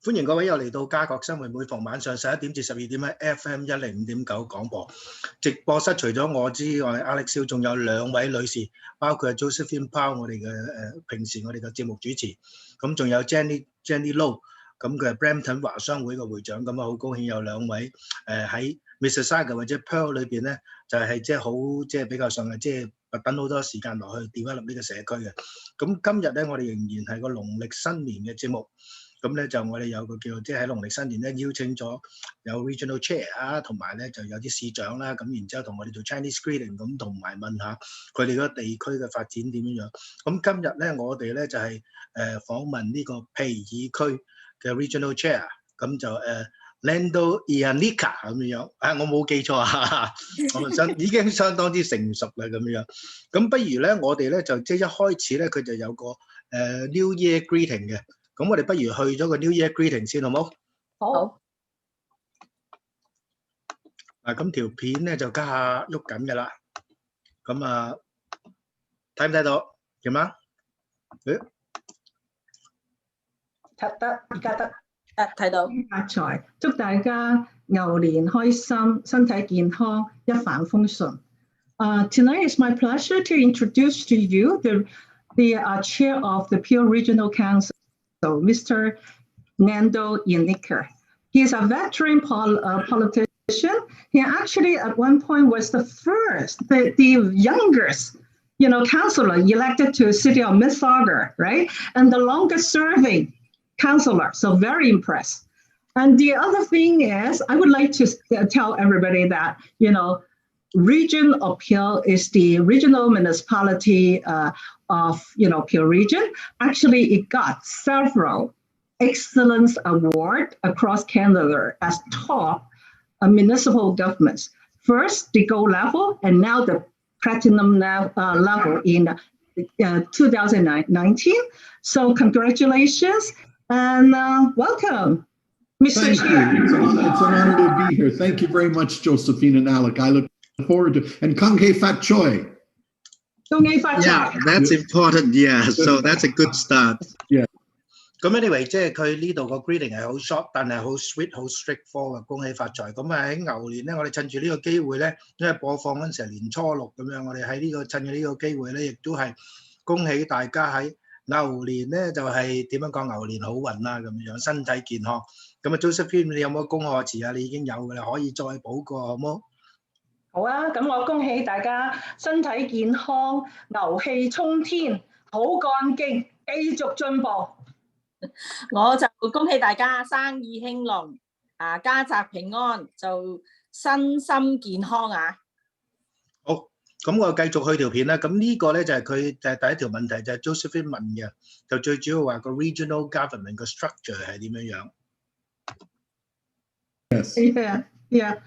歡迎各位又嚟到加國生活，每逢晚上11點至12點喺 FM105.9 廣播直播室。除咗我之外 ，Alex 仲有兩位女士，包括 Josephine Powell 我哋嘅平時我哋嘅節目主持，咁仲有 Jenny Low， 咁佢係 Brampton 華商會嘅會長，咁啊好高興有兩位喺 Mississauga 或者 Pearl 裏邊咧，就係即係好即係比較上係即係等好多時間落去develop呢個社區嘅。咁今日咧，我哋仍然係個農曆新年嘅節目。咁咧就我哋有個叫即係喺農曆新年咧邀請咗有 Regional Chair 啊，同埋咧就有啲市長啦，咁然之後同我哋做 Chinese Greeting 咁，同埋問下佢哋嗰個地區嘅發展點樣樣。咁今日咧我哋咧就係訪問呢個皮爾區嘅 Regional Chair， 咁就Lando Ianica 咁樣。我冇記錯啊，我已經相當之成熟啦咁樣。咁不如咧我哋咧就即係一開始咧佢就有個New Year Greeting 嘅。咁我哋不如去咗個 New Year Greeting 先，好冇？好。咁條片咧就家下喐緊㗎啦。咁睇唔睇到？點啊？睇得，而家得。睇到。發財，祝大家牛年開心，身體健康，一帆風順。Tonight is my pleasure to introduce to you the chair of the Peel Regional Council. So, Mr. Lando Ianica. He is a veteran politician. He actually, at one point, was the youngest, councillor elected to the city of Mississauga, right? And the longest-serving councillor. So, very impressed. And the other thing is, I would like to tell everybody that, Region of Peel is the regional municipality of Peel region. Actually, it got several excellence awards across Canada as top municipal governments. First, the gold level, and now the platinum level in 2019. So, congratulations and welcome, Mr. Chair. It's an honor to be here. Thank you very much, Josephine and Alec. I look forward to and Kanghe Fat Choi. Yeah, that's important. Yeah, so that's a good start. Yeah. 咁 anyway， 即係佢呢度個 greeting 係好 short， 但係好 sweet， 好 straightforward。恭喜發財。咁喺牛年咧，我哋趁住呢個機會咧，因為播放嗰陣時係年初6咁樣，我哋喺趁住呢個機會咧，亦都係恭喜大家喺牛年咧就係點樣講牛年好運啦咁樣，身體健康。咁啊 Josephine， 你有冇恭賀詞啊？你已經有㗎啦，可以再補過好冇？好啊，咁我恭喜大家身體健康，牛氣沖天，好幹勁，繼續進步。我就恭喜大家生意興隆，家宅平安，就身心健康啊！好，咁我繼續去條片啦。咁呢個咧就係佢就係第一條問題，就係 Josephine 問嘅，就最主要話個 regional government 個 structure 係點樣樣。Yes. Yeah.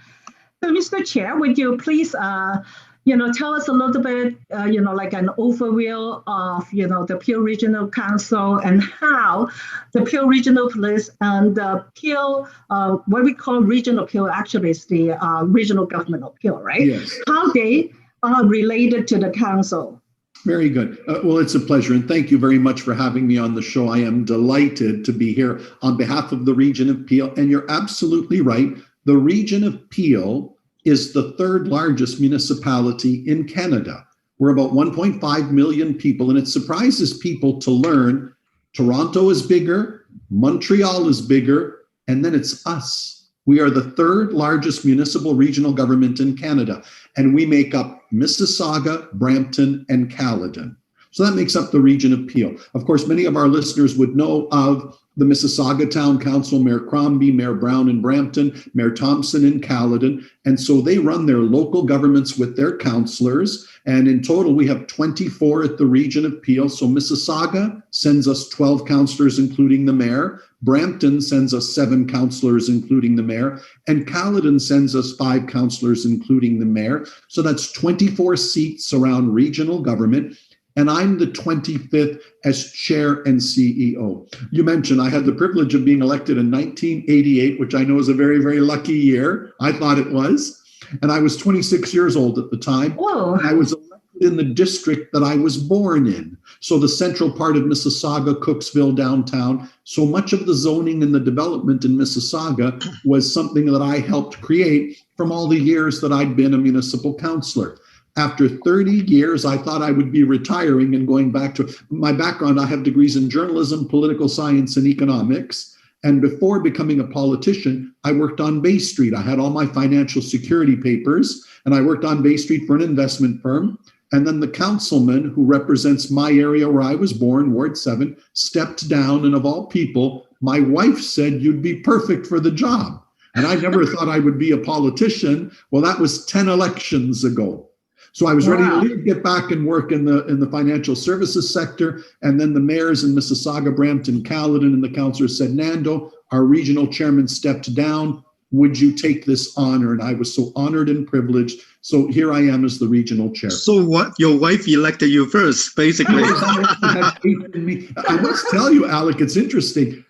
So, Mr. Chair, would you please, tell us a little bit, like an overview of, the Peel Regional Council and how the Peel Regional Police and the Peel, what we call Regional Peel, actually is the regional government of Peel, right? Yes. How they are related to the council. Very good. Well, it's a pleasure, and thank you very much for having me on the show. I am delighted to be here on behalf of the region of Peel, and you're absolutely right. The region of Peel is the third largest municipality in Canada. We're about 1.5 million people, and it surprises people to learn Toronto is bigger, Montreal is bigger, and then it's us. We are the third largest municipal regional government in Canada, and we make up Mississauga, Brampton, and Caledon. So that makes up the region of Peel. Of course, many of our listeners would know of the Mississauga Town Council, Mayor Crombie, Mayor Brown in Brampton, Mayor Thompson in Caledon. And so they run their local governments with their councillors. And in total, we have 24 at the region of Peel. So Mississauga sends us 12 councillors, including the mayor. Brampton sends us 7 councillors, including the mayor. And Caledon sends us 5 councillors, including the mayor. So that's 24 seats around regional government. And I'm the 25th as chair and CEO. You mentioned I had the privilege of being elected in 1988, which I know is a very, very lucky year. I thought it was. And I was 26 years old at the time. Whoa. And I was elected in the district that I was born in. So the central part of Mississauga, Cooksville, downtown. So much of the zoning and the development in Mississauga was something that I helped create from all the years that I'd been a municipal councillor. After 30 years, I thought I would be retiring and going back to my background. I have degrees in journalism, political science, and economics. And before becoming a politician, I worked on Bay Street. I had all my financial security papers, and I worked on Bay Street for an investment firm. And then the councilman who represents my area where I was born, Ward 7, stepped down. And of all people, my wife said, "You'd be perfect for the job." And I never thought I would be a politician. Well, that was 10 elections ago. So I was ready to leave, get back and work in the financial services sector. And then the mayors in Mississauga, Brampton, Caledon, and the councillors said, "Nando, our regional chairman stepped down. Would you take this honor?" And I was so honored and privileged. So here I am as the regional chair. So what? Your wife elected you first, basically. I must tell you, Alec, it's interesting.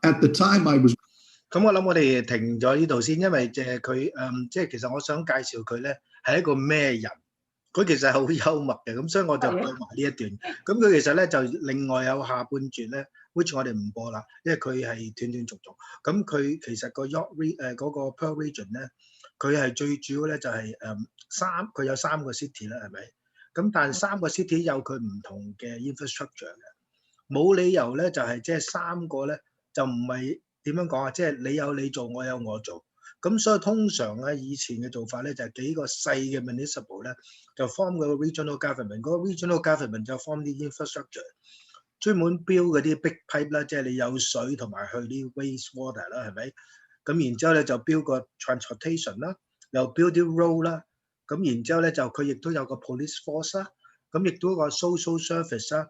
At the time I was. 咁我諗我哋停咗呢度先，因為佢即係其實我想介紹佢咧係一個咩人。佢其實係好幽默嘅，咁所以我就播埋呢一段。咁佢其實咧就另外有下半段咧 ，which 我哋唔播啦，因為佢係斷斷續續。咁佢其實個 York 嗰個 Pearl Region 咧，佢係最主要咧就係佢有3個 city 啦，係咪？咁但係3個 city 有佢唔同嘅 infrastructure 嘅，冇理由咧就係即係3個咧就唔係點樣講啊？即係你有你做，我有我做。咁所以通常咧，以前嘅做法咧就係幾個細嘅 municipal 咧就 form 個 regional government， 嗰個 regional government 就 form 啲 infrastructure， 專門 build 嗰啲 big pipe 啦，即係你有水同埋去啲 waste water 啦，係咪？咁然之後咧就 build 個 transportation 啦，又 build 啲 road 啦，咁然之後咧就佢亦都有個 police force 啦，咁亦都有個 social service 啦、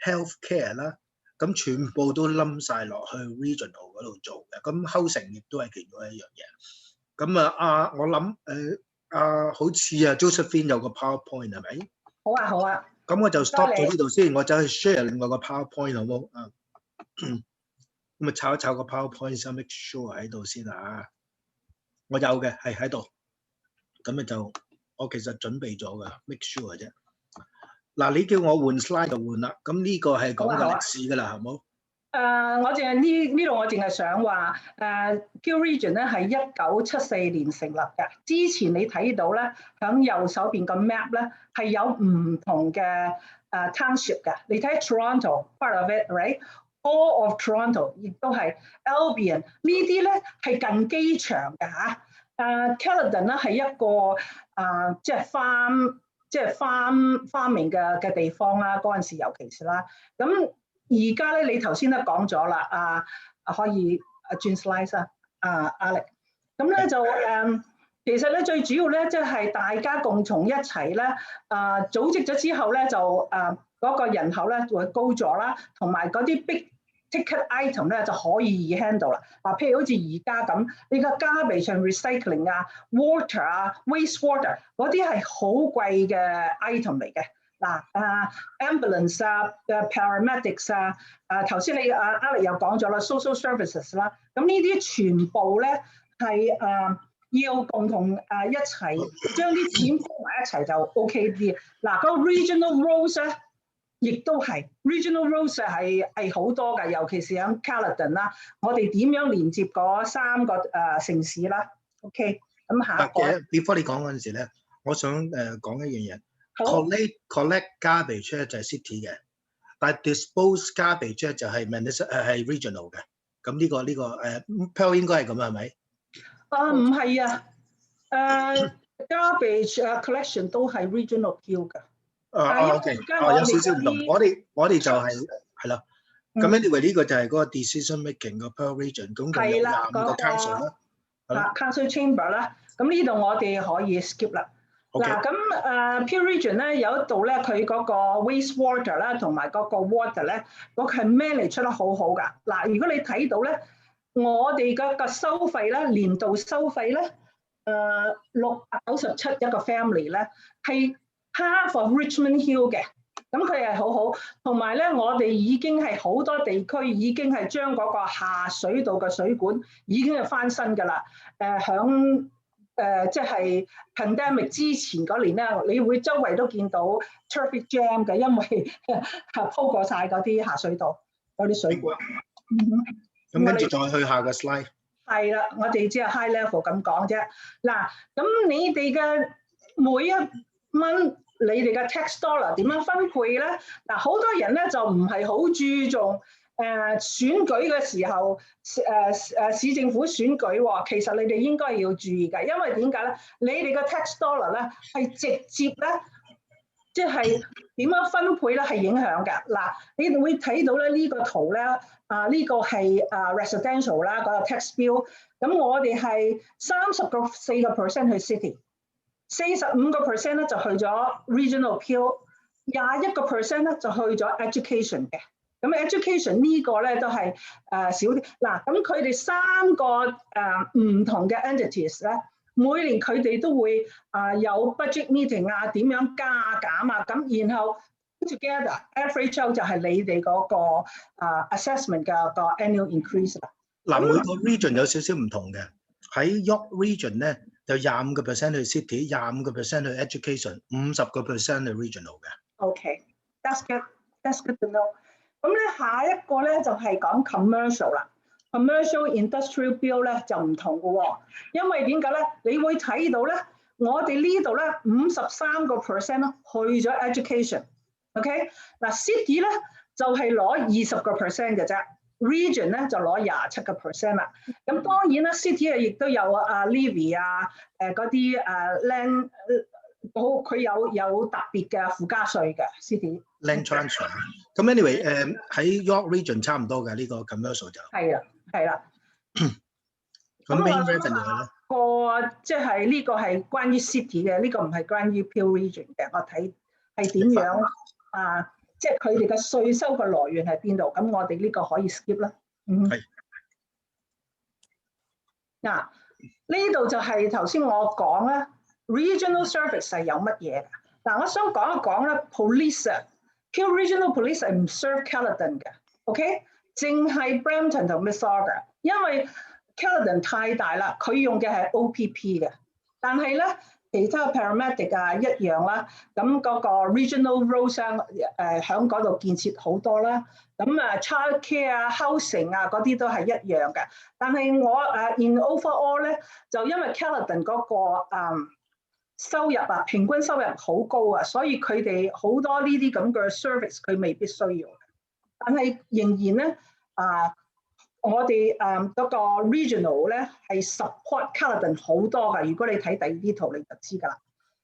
health care 啦。咁全部都冧晒落去 regional 嗰度做嘅，咁 housing 亦都係其中一樣嘢。咁我諗好似Josephine 有個 PowerPoint 係咪？好啊，好啊。咁我就 stop 咗呢度先，我走去 share 另外個 PowerPoint 好冇啊？咁炒一炒個 PowerPoint 先 ，make sure 喺度先啊。我有嘅係喺度，咁就我其實準備咗嘅 ，make sure 嘅啫。嗱，你叫我換 slide 就換啦。咁呢個係講嘅歷史㗎啦，係冇？我淨係呢度，我淨係想話Peel Region 咧係1974年成立嘅。之前你睇到咧，響右手邊個 map 咧係有唔同嘅township 嘅。你睇 Toronto part of it，right？All of Toronto 亦都係 Albion 呢啲咧係近機場嘅嚇。Caledon 咧係一個即係farming 嘅地方啦，嗰陣時尤其是啦。咁而家咧，你頭先都講咗啦，可以轉 slide 啊，Alex。咁咧就其實咧最主要咧即係大家共同一齊咧，組織咗之後咧就嗰個人口咧會高咗啦，同埋嗰啲 big ticket item 咧就可以易 handle 啦。譬如好似而家咁，你個 garbage and recycling water waste water 嗰啲係好貴嘅 item 嚟嘅。ambulance paramedics 頭先你Alex又講咗啦 social services 啦，咁呢啲全部咧係要共同一齊將啲錢鋪埋一齊就 OK 啲。嗰個 regional roads 咧，亦都係 regional roads 係好多㗎，尤其是喺 Caledon 啦。我哋點樣連接嗰3個城市啦 ？OK， 咁下一個。before 你講嗰陣時咧，我想講一樣嘢。collect garbage 咧就係 city 嘅，但係 dispose garbage 咧就係 regional 嘅。咁呢個Pearl 應該係咁係咪？唔係garbage collection 都係 regional Peel 㗎。OK， 有少少唔同。我哋就係啦。咁 anyway 呢個就係嗰個 decision making 個 Pearl Region， 總共有25個 council 啦。council chamber 啦，咁呢度我哋可以 skip 啦。咁Peel Region 咧有一度咧，佢嗰個 waste water 啦，同埋嗰個 water 咧，嗰個係 manage 出得好好㗎。如果你睇到咧，我哋嗰個收費咧，年度收費咧，697一個 family 咧，係 half of Richmond Hill 嘅。咁佢係好好，同埋咧，我哋已經係好多地區已經係將嗰個下水道嘅水管已經係翻新㗎啦。響即係 pandemic 之前嗰年咧，你會周圍都見到 traffic jam 嘅，因為鋪過晒嗰啲下水道嗰啲水管。咁跟住再去下個 slide。係啦，我哋只係 high level 咁講啫。嗱，咁你哋嘅每一蚊，你哋嘅 tax dollar 點樣分配咧？嗱，好多人咧就唔係好注重選舉嘅時候，市政府選舉喎，其實你哋應該要注意㗎，因為點解咧？你哋嘅 tax dollar 咧係直接咧，即係點樣分配咧係影響㗎。嗱，你會睇到咧呢個圖咧，呢個係residential 啦，嗰個 tax bill，咁我哋係34% 去 city，45% 咧就去咗 regional appeal，21% 咧就去咗 education 嘅。咁 education 呢個咧都係少啲。嗱，咁佢哋3個唔同嘅 entities 咧，每年佢哋都會有 budget meeting 點樣加減咁然後 together average out 就係你哋嗰個assessment 嘅個 annual increase 啦。嗱，每個 region 有少少唔同嘅。喺 York region 咧，有25% 去 city，25% 去 education，50% 去 regional 嘅。Okay，that's good to know。咁咧下一個咧就係講 commercial 啦 ，commercial industrial bill 咧就唔同嘅喎，因為點解咧？你會睇到咧，我哋呢度咧53% 咯去咗 education，OK？ 嗱 city 咧就係攞20% 嘅啫 ，region 咧就攞27% 啦。咁當然啦 ，city 亦都有levy 嗰啲land， 佢有特別嘅附加稅嘅 city。Land transfer。咁 anyway， 喺 York region 差唔多嘅呢個 commercial 就係啦。咁 main revenue 咧？即係呢個係關於 city 嘅，呢個唔係關於 Peel region 嘅。我睇係點樣即係佢哋嘅稅收嘅來源係邊度？咁我哋呢個可以 skip 啦。係。嗱，呢度就係頭先我講咧 ，regional service 係有乜嘢㗎？嗱，我想講一講咧 ，Peel Regional Police 係唔 serve Caledon 嘅 ，OK？ 淨係 Brampton 同 Mississauga， 因為 Caledon 太大啦，佢用嘅係 OPP 嘅，但係咧其他 paramedic 一樣啦，咁嗰個 regional roads 喺嗰度建設好多啦，咁child care housing 嗰啲都係一樣嘅，但係我in overall 咧就因為 Caledon 嗰個收入平均收入好高所以佢哋好多呢啲咁嘅 service 佢未必需要，但係仍然咧我哋嗰個 regional 咧係 support Caledon 好多㗎。如果你睇第二啲圖你就知㗎啦。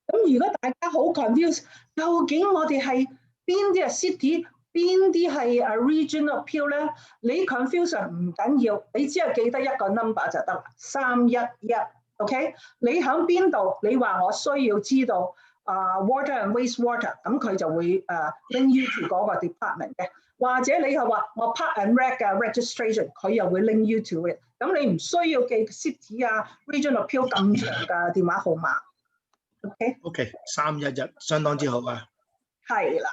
咁如果大家好 confused， 究竟我哋係邊啲係 city， 邊啲係regional appeal 咧？你 confusion 唔緊要，你只係記得一個 number 就得啦，311。OK， 你喺邊度？你話我需要知道water and wastewater， 咁佢就會link you to 嗰個 department 嘅。或者你係話我 park and rec 嘅 registration， 佢又會 link you to it。咁你唔需要記 city regional appeal 咁長嘅電話號碼。OK， 311相當之好啊。係啦。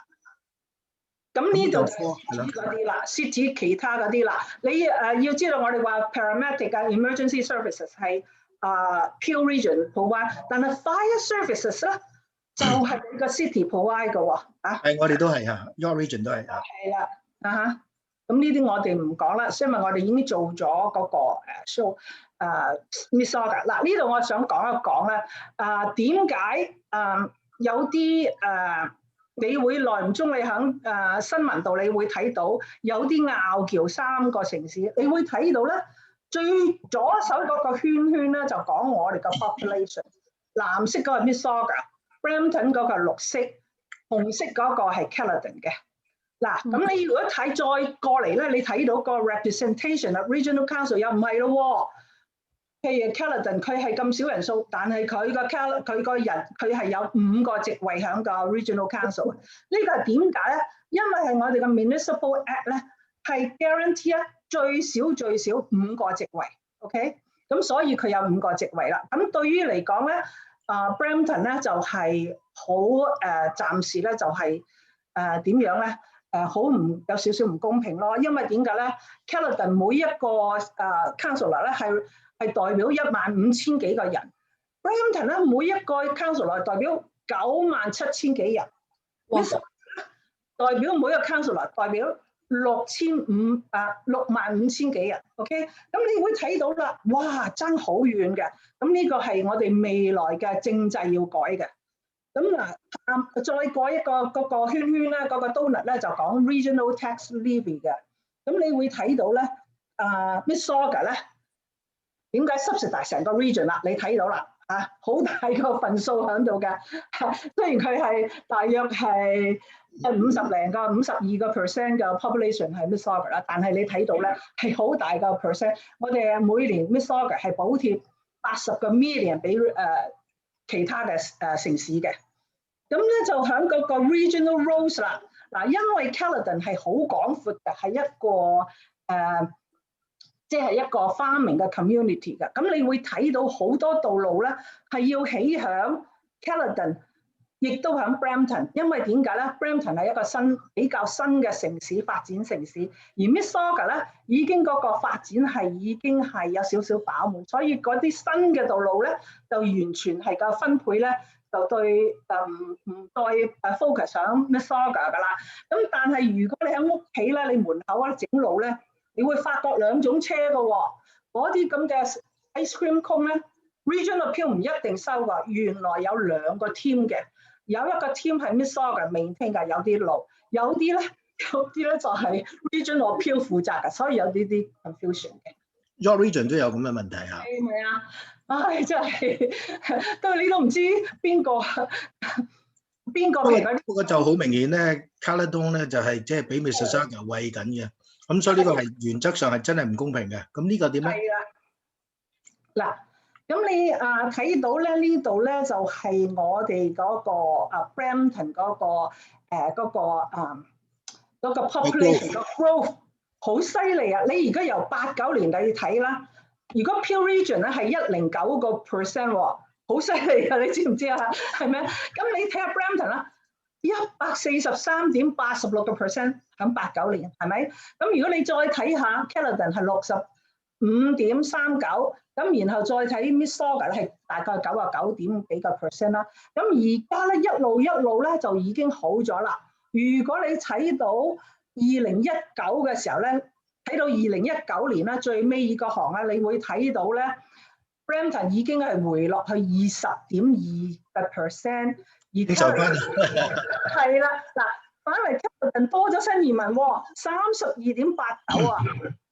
咁呢度就係嗰啲啦 ，city 其他嗰啲啦。你要知道我哋話 paramedic emergency services 係Peel region provide， 但係 fire services 咧就係你個 city provide 嘅喎係我哋都係York region 都係係啦咁呢啲我哋唔講啦，因為我哋已經做咗嗰個show Mississauga。嗱呢度我想講一講咧點解有啲你會耐唔中你喺新聞度你會睇到有啲拗撬3個城市，你會睇到咧。最左手嗰個圈圈咧就講我哋嘅 population， 藍色嗰個係 Mississauga，Brampton 嗰個係綠色，紅色嗰個係 Caledon 嘅。嗱，咁你如果睇再過嚟咧，你睇到個 representation of regional council 又唔係咯喎。譬如 Caledon 佢係咁少人數，但係佢係有5個席位喺個 regional council。呢個係點解咧？因為係我哋嘅 municipal act 咧係 guarantee最少5個席位 ，OK， 咁所以佢有5個席位啦。咁對於嚟講咧，Brampton 咧就係好暫時咧就係點樣咧？好唔有少少唔公平咯。因為點解咧 ？Caledon 每一個councillor 咧係代表15000幾個人， Brampton 咧每一個 councillor 代表97,000幾人，代表每一個 councillor 代表65,000幾人 ，OK？ 咁你會睇到啦，哇，爭好遠嘅。咁呢個係我哋未來嘅政制要改嘅。咁嗱，再改一個嗰個圈圈咧，嗰個 donut 咧就講 regional tax levy 嘅。咁你會睇到咧，Mississauga 咧點解 subsidize 成個 region 啦？你睇到啦，好大個份數喺度嘅。雖然佢係大約係52% 嘅 population 係 Mississauga 啦，但係你睇到咧係好大個 percent。我哋每年 Mississauga 係補貼80個 million 俾其他嘅城市嘅。咁咧就喺嗰個 regional roads 啦。嗱，因為 Caledon 係好廣闊嘅，係一個即係一個 farming 嘅 community 嘅。咁你會睇到好多道路咧係要起響 Caledon。亦都喺 Brampton， 因為點解咧 ？Brampton 係一個比較新嘅城市發展城市，而 Mississauga 咧已經嗰個發展已經係有少少飽滿，所以嗰啲新嘅道路咧就完全係個分配咧就對唔再 focus 喺 Mississauga 噶啦。咁但係如果你喺屋企咧，你門口整路咧，你會發覺兩種車嘅喎，嗰啲咁嘅 ice cream cone 咧 ，regional appeal 唔一定收㗎，原來有兩個 team 嘅。有一個 team 係 Mississauga maintain 㗎，有啲路，有啲咧就係 regional appeal 負責㗎，所以有啲 confusion 嘅。York Region 都有咁嘅問題啊？係咪啊？唉，真係都你都唔知邊個。不過就好明顯咧 ，Caledon 咧就係即係俾 Mississauga 餵緊嘅，咁所以呢個係原則上係真係唔公平嘅。咁呢個點咧？係啊，嗱。咁你睇到咧呢度咧就係我哋嗰個Brampton 嗰個 population 個 growth 好犀利啊！你而家由89年你睇啦，如果 Peel Region 咧係109%喎，好犀利啊！你知唔知啊？係咪？咁你睇下 Brampton 啦，143.86% 喺89年，係咪？咁如果你再睇下 Caledon 係65.39%。咁然後再睇 Mississauga 咧係大概99點幾個 percent 啦。咁而家咧一路咧就已經好咗啦。如果你睇到2019嘅時候咧，睇到2019年咧最尾個行咧，你會睇到咧 Brampton 已經係回落去20.2%，而 Caledon 係啦嗱，反為 Caledon 多咗新移民喎，32.89啊。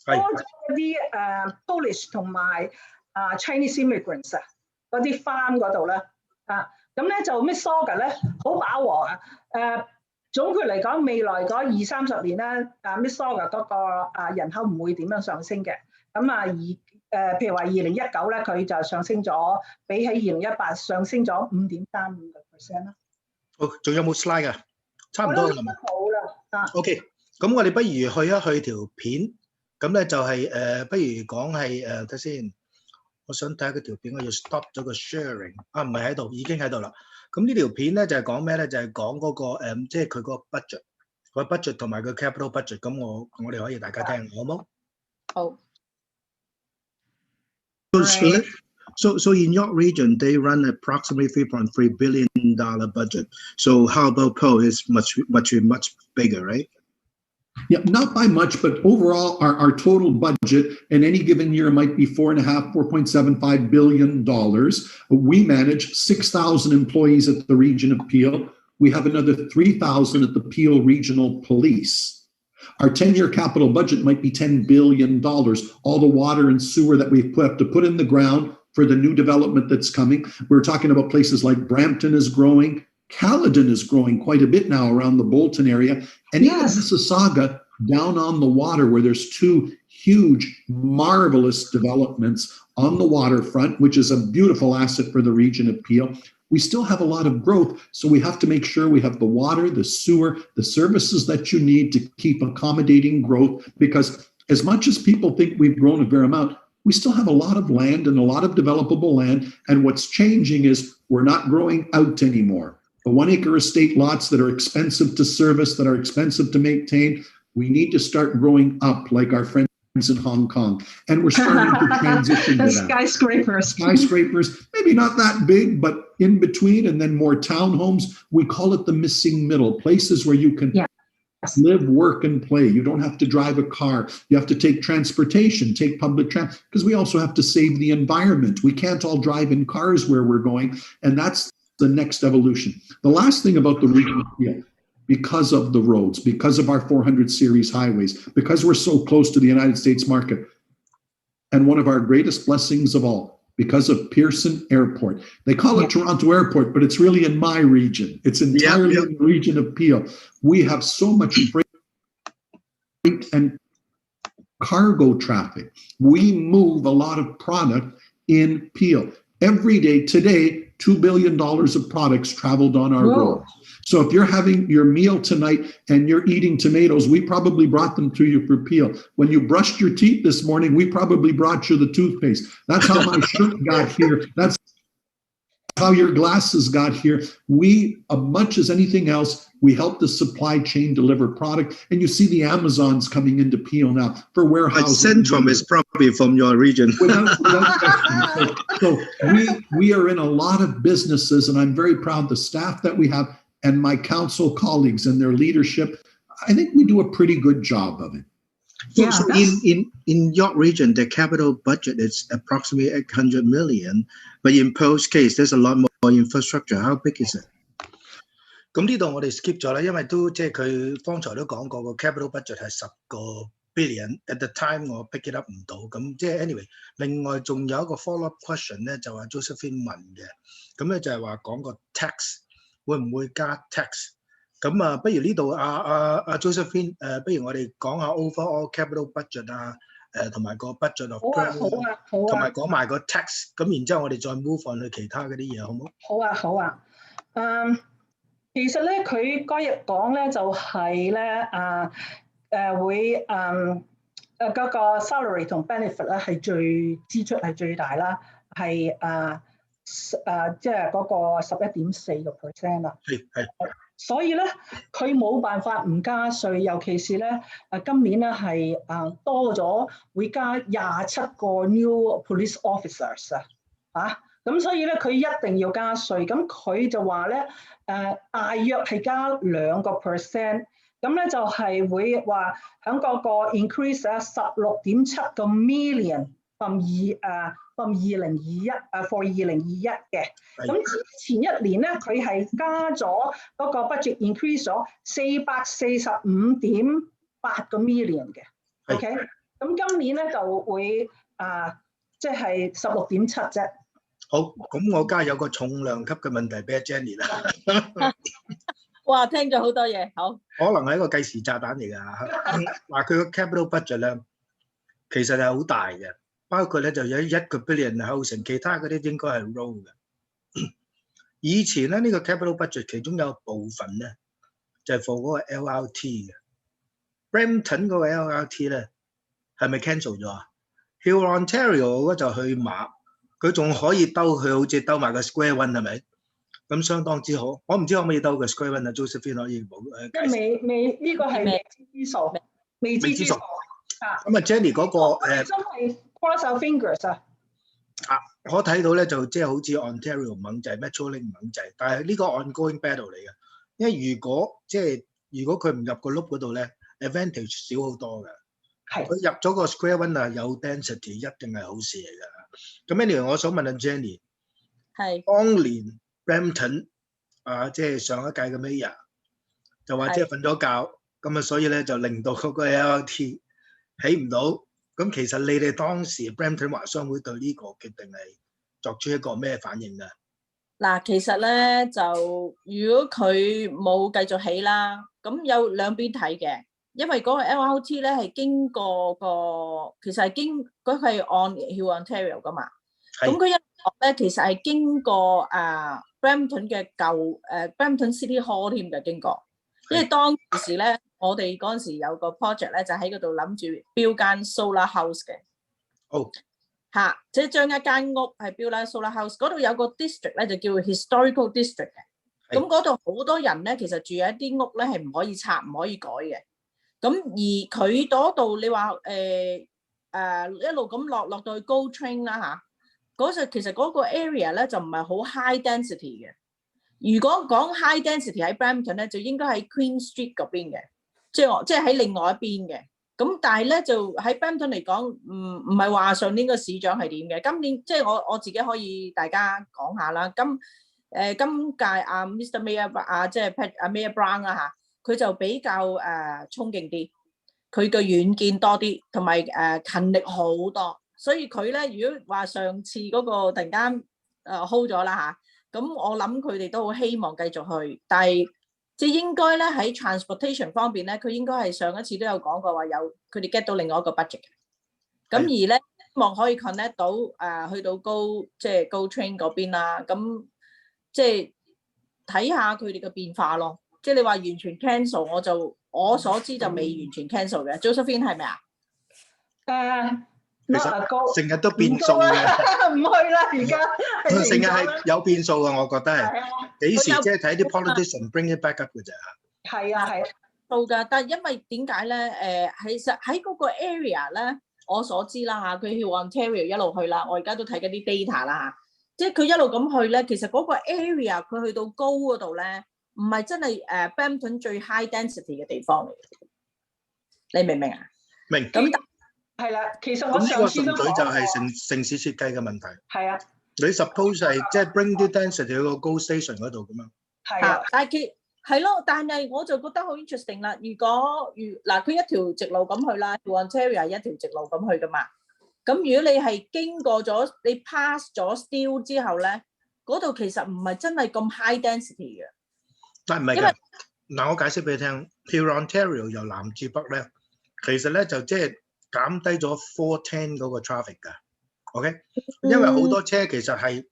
多咗嗰啲Polish 同埋Chinese immigrants 嗰啲 farm 嗰度咧咁咧就 Mississauga 咧好飽和啊。總括嚟講，未來嗰20-30年咧Mississauga 嗰個人口唔會點樣上升嘅。咁譬如話2019咧，佢就上升咗，比起2018上升咗5.35%啦。好，仲有冇 slide 㗎？差唔多啦。好啦OK， 咁我哋不如去一去條片。咁咧就係不如講係睇先，我想睇下嗰條片，我要 stop 咗個 sharing 唔係喺度，已經喺度啦。咁呢條片咧就係講咩咧？就係講嗰個即係佢個 budget 同埋個 capital budget。咁我哋可以大家聽，好冇？好。So in York Region, they run approximately $3.3 billion budget. So how about Pearl is much bigger, right? Yeah, not by much, but overall, our total budget in any given year might be $4.75 billion. We manage 6,000 employees at the region of Peel. We have another 3,000 at the Peel Regional Police. Our 10-year capital budget might be $10 billion. All the water and sewer that we've have to put in the ground for the new development that's coming. We're talking about places like Brampton is growing. Caledon is growing quite a bit now around the Bolton area. And even Mississauga down on the water, where there's two huge, marvelous developments on the waterfront, which is a beautiful asset for the region of Peel. We still have a lot of growth, so we have to make sure we have the water, the sewer, the services that you need to keep accommodating growth, because as much as people think we've grown a fair amount, we still have a lot of land and a lot of developable land, and what's changing is we're not growing out anymore. The 1-acre estate lots that are expensive to service, that are expensive to maintain, we need to start growing up like our friend in Hong Kong, and we're starting to transition to that. Skyscrapers, maybe not that big, but in between, and then more townhomes. We call it the missing middle, places where you can live, work, and play. You don't have to drive a car. You have to take transportation, take public transport, because we also have to save the environment. We can't all drive in cars where we're going, and that's the next evolution. The last thing about the region, because of the roads, because of our 400 series highways, because we're so close to the United States market, and one of our greatest blessings of all, because of Pearson Airport. They call it Toronto Airport, but it's really in my region. It's entirely in the region of Peel. We have so much freight and cargo traffic. We move a lot of product in Peel. Every day, today, $2 billion of products traveled on our road. So if you're having your meal tonight and you're eating tomatoes, we probably brought them to you for Peel. When you brushed your teeth this morning, we probably brought you the toothpaste. That's how my shirt got here. That's how your glasses got here. We, as much as anything else, we help the supply chain deliver product. And you see the Amazons coming into Peel now for warehousing. But Centrum is probably from your region. without question. So we are in a lot of businesses, and I'm very proud of the staff that we have and my council colleagues and their leadership. I think we do a pretty good job of it. So in your region, the capital budget is approximately 800 million, but in Pearl's case, there's a lot more infrastructure. How big is it? 咁呢度我哋 skip 咗啦，因為都即係佢方才都講過個 capital budget 係10個 billion at the time 我 pick it up 唔到，咁即係 anyway。另外仲有一個 follow up question 咧，就話 Josephine 問嘅，咁咧就係話講個 tax 會唔會加 tax？ 咁啊，不如呢度阿 Josephine 不如我哋講下 overall capital budget 啊，同埋個 budget of grant， 同埋講埋個 tax， 咁然之後我哋再 move on 去其他嗰啲嘢，好唔好？好啊。其實咧，佢嗰日講咧就係咧會嗰個 salary 同 benefit 咧係支出係最大啦，係即係嗰個11.4% 啦。係。所以咧，佢冇辦法唔加稅，尤其是咧今年咧係多咗會加27個 new police officers 咁所以咧佢一定要加稅，咁佢就話咧大約係加2%，咁咧就係會話喺嗰個 increase 16.7個 million from 2021 for 2021嘅，咁前一年咧佢係加咗嗰個 budget increase 咗445.8個 million 嘅 ，OK， 咁今年咧就會即係16.7啫。好，咁我家有個重量級嘅問題俾阿 Jenny 啦。哇，聽咗好多嘢，好。可能係一個計時炸彈嚟㗎。嗱，佢個 capital budget 咧，其實係好大嘅，包括咧就有1個 billion housing， 其他嗰啲應該係 road 嘅。以前咧呢個 capital budget 其中有部分咧就係 for 嗰個 LRT 嘅。Brampton 嗰個 LRT 咧係咪 cancel 咗啊 ？Hill Ontario 嗰就去馬。佢仲可以兜，佢好似兜埋個 square one 係咪？咁相當之好。我唔知可唔可以兜個 square one 啊 ，Josephine 可以冇未呢個係未知之數，未知之數。咁啊 ，Jenny 嗰個真係 cross our fingers 啊！我睇到咧就即係好似 Ontario 猛滯 ，Metrolink 猛滯，但係呢個 ongoing battle 嚟嘅。因為如果佢唔入個 loop 嗰度咧 ，advantage 少好多嘅。係。佢入咗個 square one 啊，有 density 一定係好事嚟㗎。咁 anyway， 我想問阿 Jenny， 係當年 Brampton 即係上一屆嘅 Mayor 就話即係瞓咗覺，咁啊所以咧就令到嗰個 LRT 起唔到。咁其實你哋當時 Brampton 華商會對呢個決定係作出一個咩反應㗎？嗱，其實咧就如果佢冇繼續起啦，咁有兩邊睇嘅。因為嗰個 LRT 咧係經過其實係佢係 on Hill Ontario 噶嘛，咁佢一落咧其實係經過Brampton 嘅舊Brampton City Hall 添嘅經過，因為當時咧我哋嗰陣時有個 project 咧就喺嗰度諗住標間 solar house 嘅，即係將一間屋係標啦 solar house， 嗰度有個 district 咧就叫 historical district 嘅，咁嗰度好多人咧其實住喺啲屋咧係唔可以拆唔可以改嘅。咁而佢嗰度你話一路咁落到去 Go Train 啦嚇，其實嗰個 area 咧就唔係好 high density 嘅。如果講 high density 喺 Brampton 咧，就應該喺 Queen Street 嗰邊嘅，即係喺另外一邊嘅。咁但係咧就喺 Brampton 嚟講，唔係話上年個市長係點嘅。今年即係我自己可以大家講下啦。今屆Mr. Mayor 即係Mayor Brown 啦嚇，佢就比較衝勁啲，佢嘅遠見多啲，同埋勤力好多。所以佢咧，如果話上次嗰個突然間hold 咗啦嚇，咁我諗佢哋都好希望繼續去，但係即係應該咧喺 transportation 方面咧，佢應該係上一次都有講過話有佢哋 get 到另外一個 budget 嘅。咁而咧希望可以 connect 到去到即係 Go Train 嗰邊啦。咁即係睇下佢哋嘅變化咯。即係你話完全 cancel，我所知就未完全 cancel 嘅。Josephine 係咪啊？其實成日都變數嘅，唔去啦而家。成日係有變數嘅，我覺得係。幾時即係睇啲 politician bring it back up 嘅啫。係啊係。到㗎，但係因為點解咧？其實喺嗰個 area 咧，我所知啦嚇，佢去 Ontario 一路去啦，我而家都睇緊啲 data 啦嚇。即係佢一路咁去咧，其實嗰個 area 佢去到高嗰度咧，唔係真係Brampton 最 high density 嘅地方嚟。你明唔明啊？明。咁係啦，其實我上次都講過。咁呢個純粹就係城市設計嘅問題。係啊。你 suppose 係即係 bring 啲 density 去個 GO station 嗰度咁樣。係啊。但係係咯，但係我就覺得好 interesting 啦。如果佢一條直路咁去啦 ，Ontario 係一條直路咁去噶嘛。咁如果你係經過咗，你 pass 咗 Steele 之後咧，嗰度其實唔係真係咁 high density 嘅。但係唔係㗎。嗱，我解釋俾你聽 ，Pure Ontario 由南至北咧，其實咧就即係減低咗410嗰個 traffic 㗎。OK，因為好多車其實係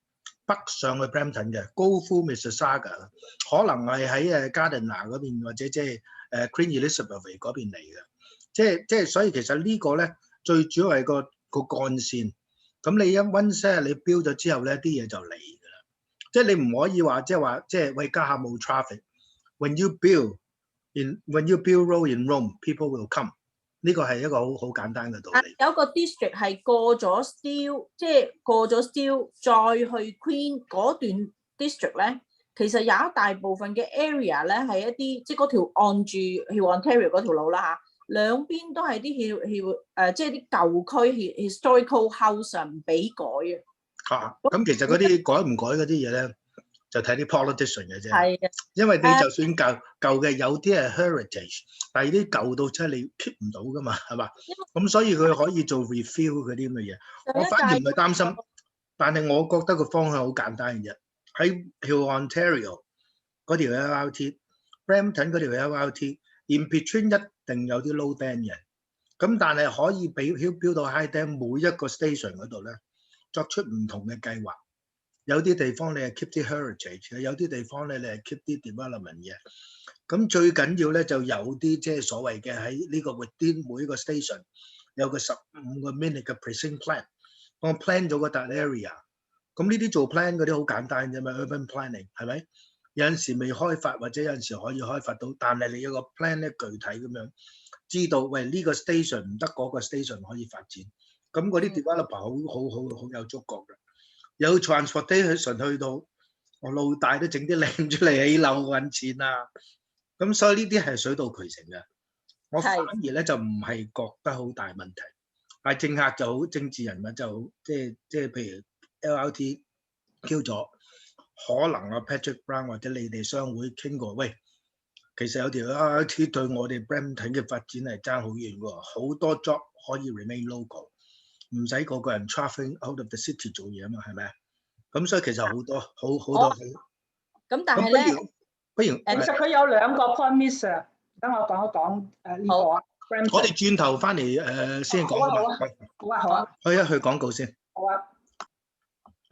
北上去 Brampton 嘅，高夫 Mississauga 可能係喺Gardiner 嗰邊或者即係Queen Elizabeth 嗰邊嚟嘅。即係所以其實呢個咧最主要係個幹線。咁你一溫些你標咗之後咧，啲嘢就嚟㗎啦。即係你唔可以話即係喂家下冇 traffic。When you build road in Rome, people will come。呢個係一個好簡單嘅道理。有個 district 係過咗 Steele， 即係過咗 Steele 再去 Queen 嗰段 district 咧，其實有一大部分嘅 area 咧係一啲即係嗰條按住 Ontario 嗰條路啦嚇，兩邊都係啲即係啲舊區 historical house 唔俾改啊。咁其實嗰啲改唔改嗰啲嘢咧？就睇啲 politician 嘅啫，係嘅，因為你就算舊嘅有啲係 heritage， 但係啲舊到真係你 keep 唔到噶嘛，係嘛？咁所以佢可以做 refill 嗰啲咁嘅嘢。我反而唔係擔心，但係我覺得個方向好簡單嘅啫。喺 Ontario 嗰條 LRT、Brampton 嗰條 LRT、in between 一定有啲 low band 嘅。咁但係可以俾標到 high band 每一個 station 嗰度咧，作出唔同嘅計劃。有啲地方你係 keep 啲 heritage， 有啲地方咧你係 keep 啲 development 嘅。咁最緊要咧就有啲即係所謂嘅喺呢個 within 每一個 station 有個15個 minute 嘅 precinct plan， 我 plan 咗個 that area。咁呢啲做 plan 嗰啲好簡單啫嘛 ，urban planning 係咪？有陣時未開發或者有陣時可以開發到，但係你有個 plan 咧具體咁樣知道，喂呢個 station 唔得，嗰個 station 可以發展。咁嗰啲 developer 好有觸覺嘅。有 transportation 去到我老大都整啲靚出嚟起樓揾錢啊！咁所以呢啲係水到渠成嘅。我反而咧就唔係覺得好大問題。但係政客就好，政治人物就好，即係譬如 LRT Q 咗，可能啊 Patrick Brown 或者你哋商會傾過，喂，其實有條 LRT 對我哋 Brampton 嘅發展係爭好遠喎，好多 job 可以 remain local。唔使個個人 travelling out of the city 做嘢啊嘛，係咪啊？咁所以其實好多好多。咁但係咧，不如其實佢有兩個 point miss 啊，等我講一講呢個。我哋轉頭翻嚟先講啊嘛。好啊。去廣告先。好啊。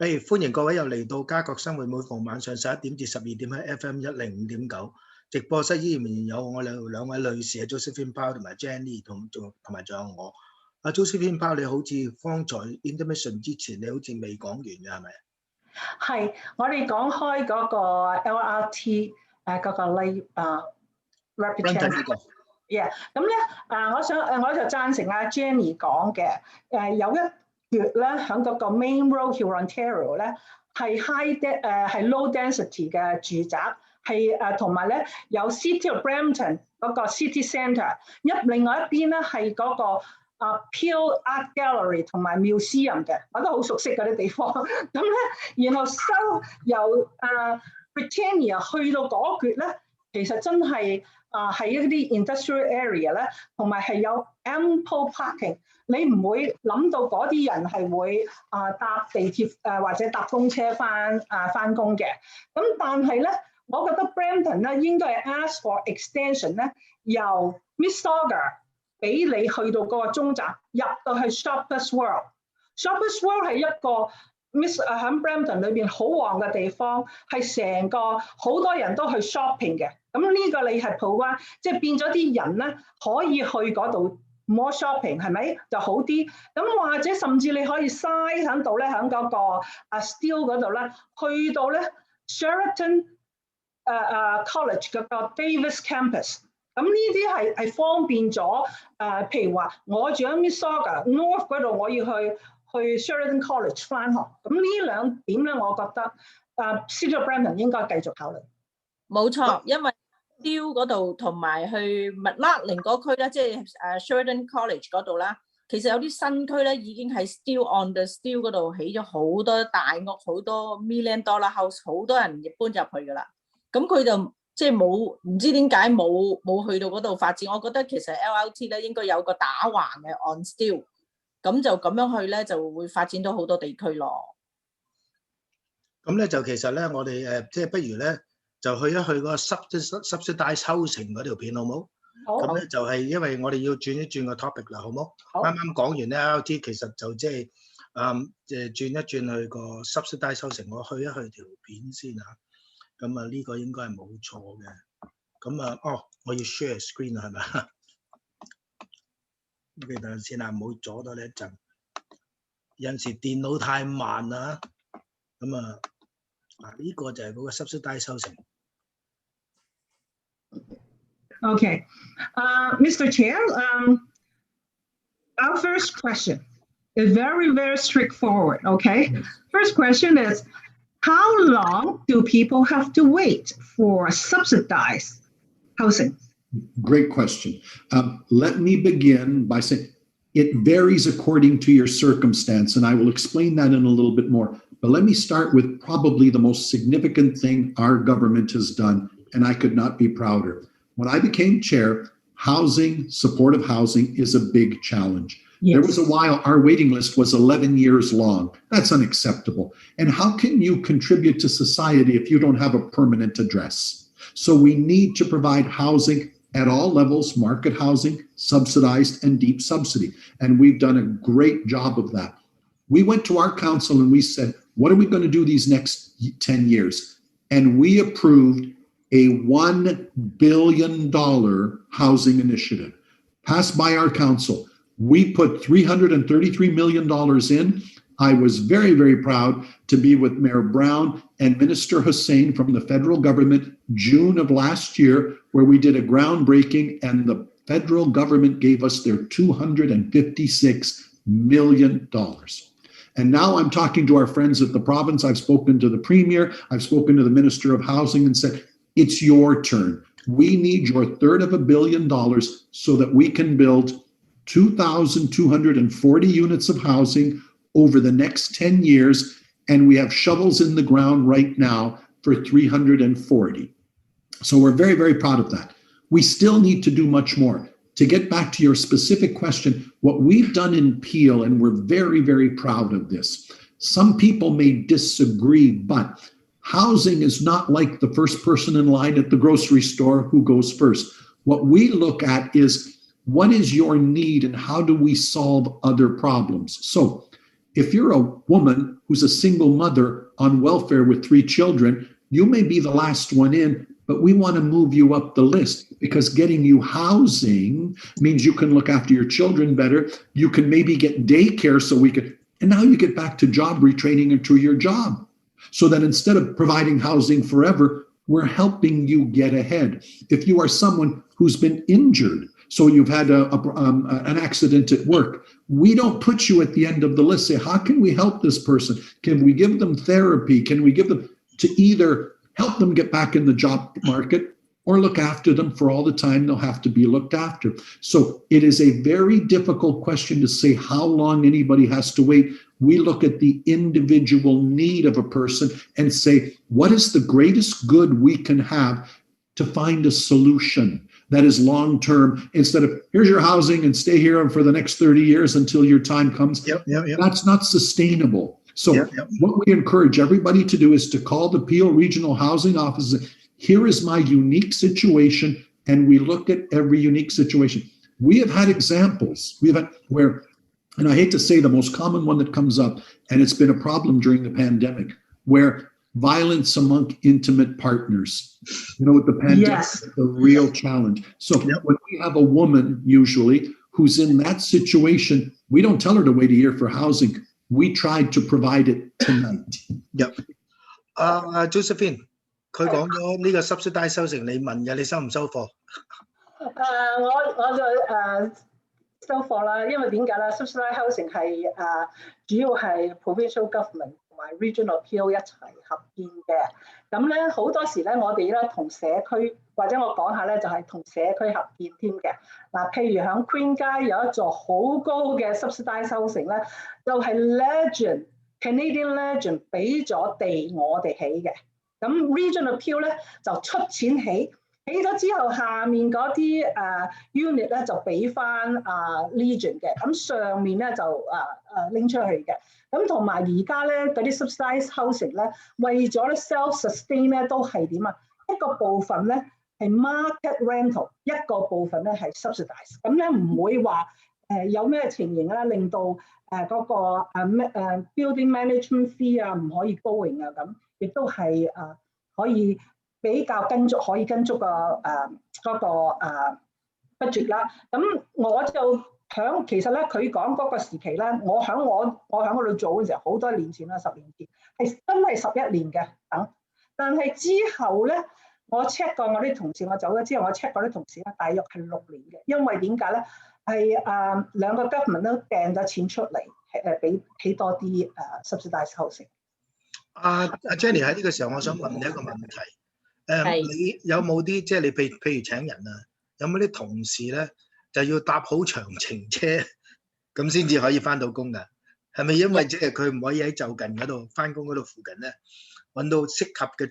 歡迎各位又嚟到家國生活，每逢晚上11點至12點喺 FM105.9直播室，依然有我哋兩位女士，Josephine Powell 同埋 Jenny 同埋仲有我。阿 Josephine Powell，你好似方才 intermission 之前，你好似未講完嘅係咪？係，我哋講開嗰個 LRT 嗰個 reputation Yeah， 咁咧我就贊成阿 Jenny 講嘅，有一橛咧喺嗰個 Main Road Ontario 咧係係 low density 嘅住宅，係同埋咧有 City of Brampton 嗰個 City Centre， 另外一邊咧係嗰個Peel Art Gallery 同埋 Museum 嘅，我都好熟悉嗰啲地方。咁咧，然後由Britannia 去到嗰橛咧，其實真係係一啲 industrial area 咧，同埋係有 ample parking。你唔會諗到嗰啲人係會搭地鐵或者搭公車翻工嘅。咁但係咧，我覺得 Brampton 咧應該係 ask for extension 咧，由 Mississauga 俾你去到嗰個中站，入到去 Shoppers World。Shoppers World 係一個喺 Brampton 裏邊好旺嘅地方，係成個好多人都去 shopping 嘅。咁呢個你係 provide， 即係變咗啲人咧可以去嗰度 more shopping， 係咪就好啲？咁或者甚至你可以嘥喺度咧，喺嗰個Steele 嗰度咧，去到咧 Sheraton College 嗰個 Davis Campus。咁呢啲係方便咗譬如話我住喺 Mississauga North 嗰度，我要去 Sheridan College 翻學。咁呢兩點咧，我覺得City of Brampton 應該繼續考慮。冇錯，因為 Steele 嗰度同埋去 McLaren 嗰區咧，即係Sheridan College 嗰度啦。其實有啲新區咧已經喺 Steele on the Steele 嗰度起咗好多大屋，好多 million dollar house， 好多人亦搬入去噶啦。咁佢就即係唔知點解冇去到嗰度發展。我覺得其實 LRT 咧應該有個打橫嘅 on Steele， 咁就咁樣去咧就會發展到好多地區咯。咁咧就其實咧我哋即係不如咧就去一去嗰個subsidized housing嗰條片好冇？好。咁咧就係因為我哋要轉一轉個 topic 啦，好冇？好。啱啱講完咧 LRT 其實就即係轉一轉去個 subsidized housing， 我去一去條片先嚇。咁呢個應該係冇錯嘅。咁我要 share screen 係咪啊？你等陣先啊，唔好阻到你一陣。有陣時電腦太慢啦。咁呢個就係嗰個 subsidized housing。Okay, Mr. Chair, our first question is very, very straightforward. Okay, first question is, how long do people have to wait for subsidized housing? Great question. Let me begin by saying it varies according to your circumstance, and I will explain that in a little bit more. But let me start with probably the most significant thing our government has done, and I could not be prouder. When I became chair, housing, supportive housing is a big challenge. Yes. There was a while our waiting list was 11 years long. That's unacceptable. And how can you contribute to society if you don't have a permanent address? So we need to provide housing at all levels, market housing, subsidized and deep subsidy. And we've done a great job of that. We went to our council and we said, what are we going to do these next 10 years? And we approved a $1 billion housing initiative passed by our council. We put $333 million in. I was very, very proud to be with Mayor Brown and Minister Hussain from the federal government June of last year, where we did a groundbreaking and the federal government gave us their $256 million. And now I'm talking to our friends at the province. I've spoken to the Premier. I've spoken to the Minister of Housing and said, it's your turn. We need your $333 million so that we can build 2,240 units of housing over the next 10 years. And we have shovels in the ground right now for 340. So we're very, very proud of that. We still need to do much more. To get back to your specific question, what we've done in Peel, and we're very, very proud of this. Some people may disagree, but housing is not like the first person in line at the grocery store who goes first. What we look at is, what is your need and how do we solve other problems? So if you're a woman who's a single mother on welfare with 3 children, you may be the last one in, but we want to move you up the list because getting you housing means you can look after your children better. You can maybe get daycare so we can, and now you get back to job retraining into your job. So that instead of providing housing forever, we're helping you get ahead. If you are someone who's been injured, So you've had an accident at work. We don't put you at the end of the list. Say, how can we help this person? Can we give them therapy? Can we give them to either help them get back in the job market or look after them for all the time they'll have to be looked after? So it is a very difficult question to say how long anybody has to wait. We look at the individual need of a person and say, what is the greatest good we can have to find a solution that is long-term, instead of here's your housing and stay here for the next 30 years until your time comes. That's not sustainable. So what we encourage everybody to do is to call the Peel Regional Housing Office. Here is my unique situation, and we look at every unique situation. We have had examples. We've had where, and I hate to say the most common one that comes up, and it's been a problem during the pandemic, where violence among intimate partners. You know, with the pandemic, it's a real challenge. So when we have a woman, usually, who's in that situation, we don't tell her to wait a year for housing. We tried to provide it tonight. Josephine, 佢講咗呢個 subsidized housing，你問嘅，你收唔收貨？我就收貨啦，因為點解咧 ？subsidized housing 係主要係 provincial government 同埋 regional Peel 一齊合建嘅。咁咧好多時咧，我哋咧同社區或者我講下咧，就係同社區合建添嘅。嗱，譬如喺 Queen 街有一座好高嘅 subsidized housing 咧，就係 Canadian Legend 俾咗地我哋起嘅。咁 regional Peel 咧就出錢起。起咗之後，下面嗰啲unit 咧就俾翻Legion 嘅，咁上面咧就拎出去嘅。咁同埋而家咧嗰啲 subsidized housing 咧，為咗咧 self-sustain 咧都係點啊？一個部分咧係 market rental， 一個部分咧係 subsidized。咁咧唔會話有咩情形咧令到嗰個building management fee 唔可以 going 咁，亦都係可以。比較可以跟足個嗰個budget 啦。咁我就其實咧，佢講嗰個時期咧，我喺嗰度做嘅時候，好多年前啦，10年前係真係11年嘅等。但係之後咧，我 check 過我啲同事，我走咗之後，我 check 過啲同事咧，大約係6年嘅。因為點解咧？係兩個 government 都掟咗錢出嚟，俾起多啲subsidized housing。阿 Jenny 喺呢個時候，我想問你一個問題。你有冇啲即係你譬如請人啊，有冇啲同事咧就要搭好長程車咁先至可以翻到工㗎？係咪因為即係佢唔可以喺就近嗰度翻工嗰度附近咧揾到適合嘅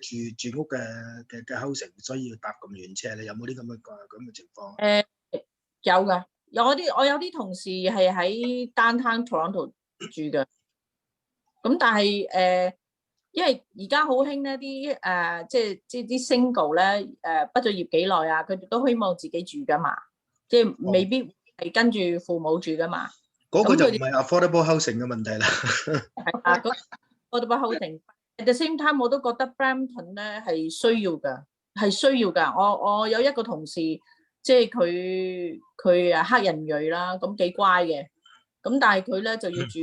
住屋嘅 housing， 所以要搭咁遠車咧？有冇啲咁嘅情況？有㗎，我有啲同事係喺 downtown Toronto 住嘅，咁但係因為而家好興呢啲即係啲 single 咧畢咗業幾耐啊，佢哋都希望自己住噶嘛，即係未必係跟住父母住噶嘛。嗰個就唔係 affordable housing 嘅問題啦。係啊，affordable housing at the same time 我都覺得 Brampton 咧係需要㗎，係需要㗎。我有一個同事，即係佢黑人裔啦，咁幾乖嘅，咁但係佢咧就要住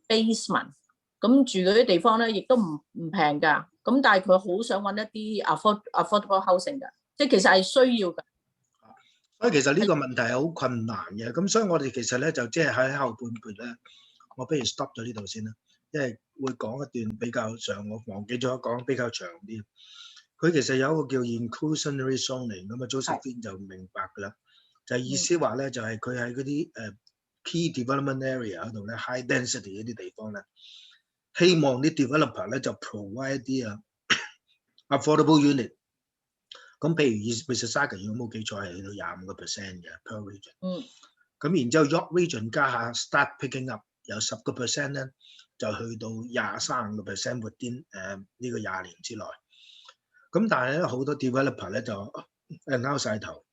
basement。咁住嗰啲地方咧，亦都唔平㗎。咁但係佢好想揾一啲 affordable housing 㗎，即係其實係需要㗎。所以其實呢個問題係好困難嘅。咁所以我哋其實咧就即係喺後半段咧，我不如 stop 咗呢度先啦，因為會講一段比較長，我忘記咗講比較長啲。佢其實有一個叫 inclusionary zoning 咁啊 ，Josephine 就明白㗎啦，就係意思話咧就係佢喺嗰啲key development area 嗰度咧 ，high density 嗰啲地方咧。希望啲 developer 咧就 provide 啲affordable unit。咁譬如 Mississauga 如果冇記錯係去到25% 嘅 per region。咁然之後 York region 加下 start picking up 有10% 咧，就去到25% within 呢個20年之內。咁但係咧好多 developer 咧就拗晒頭，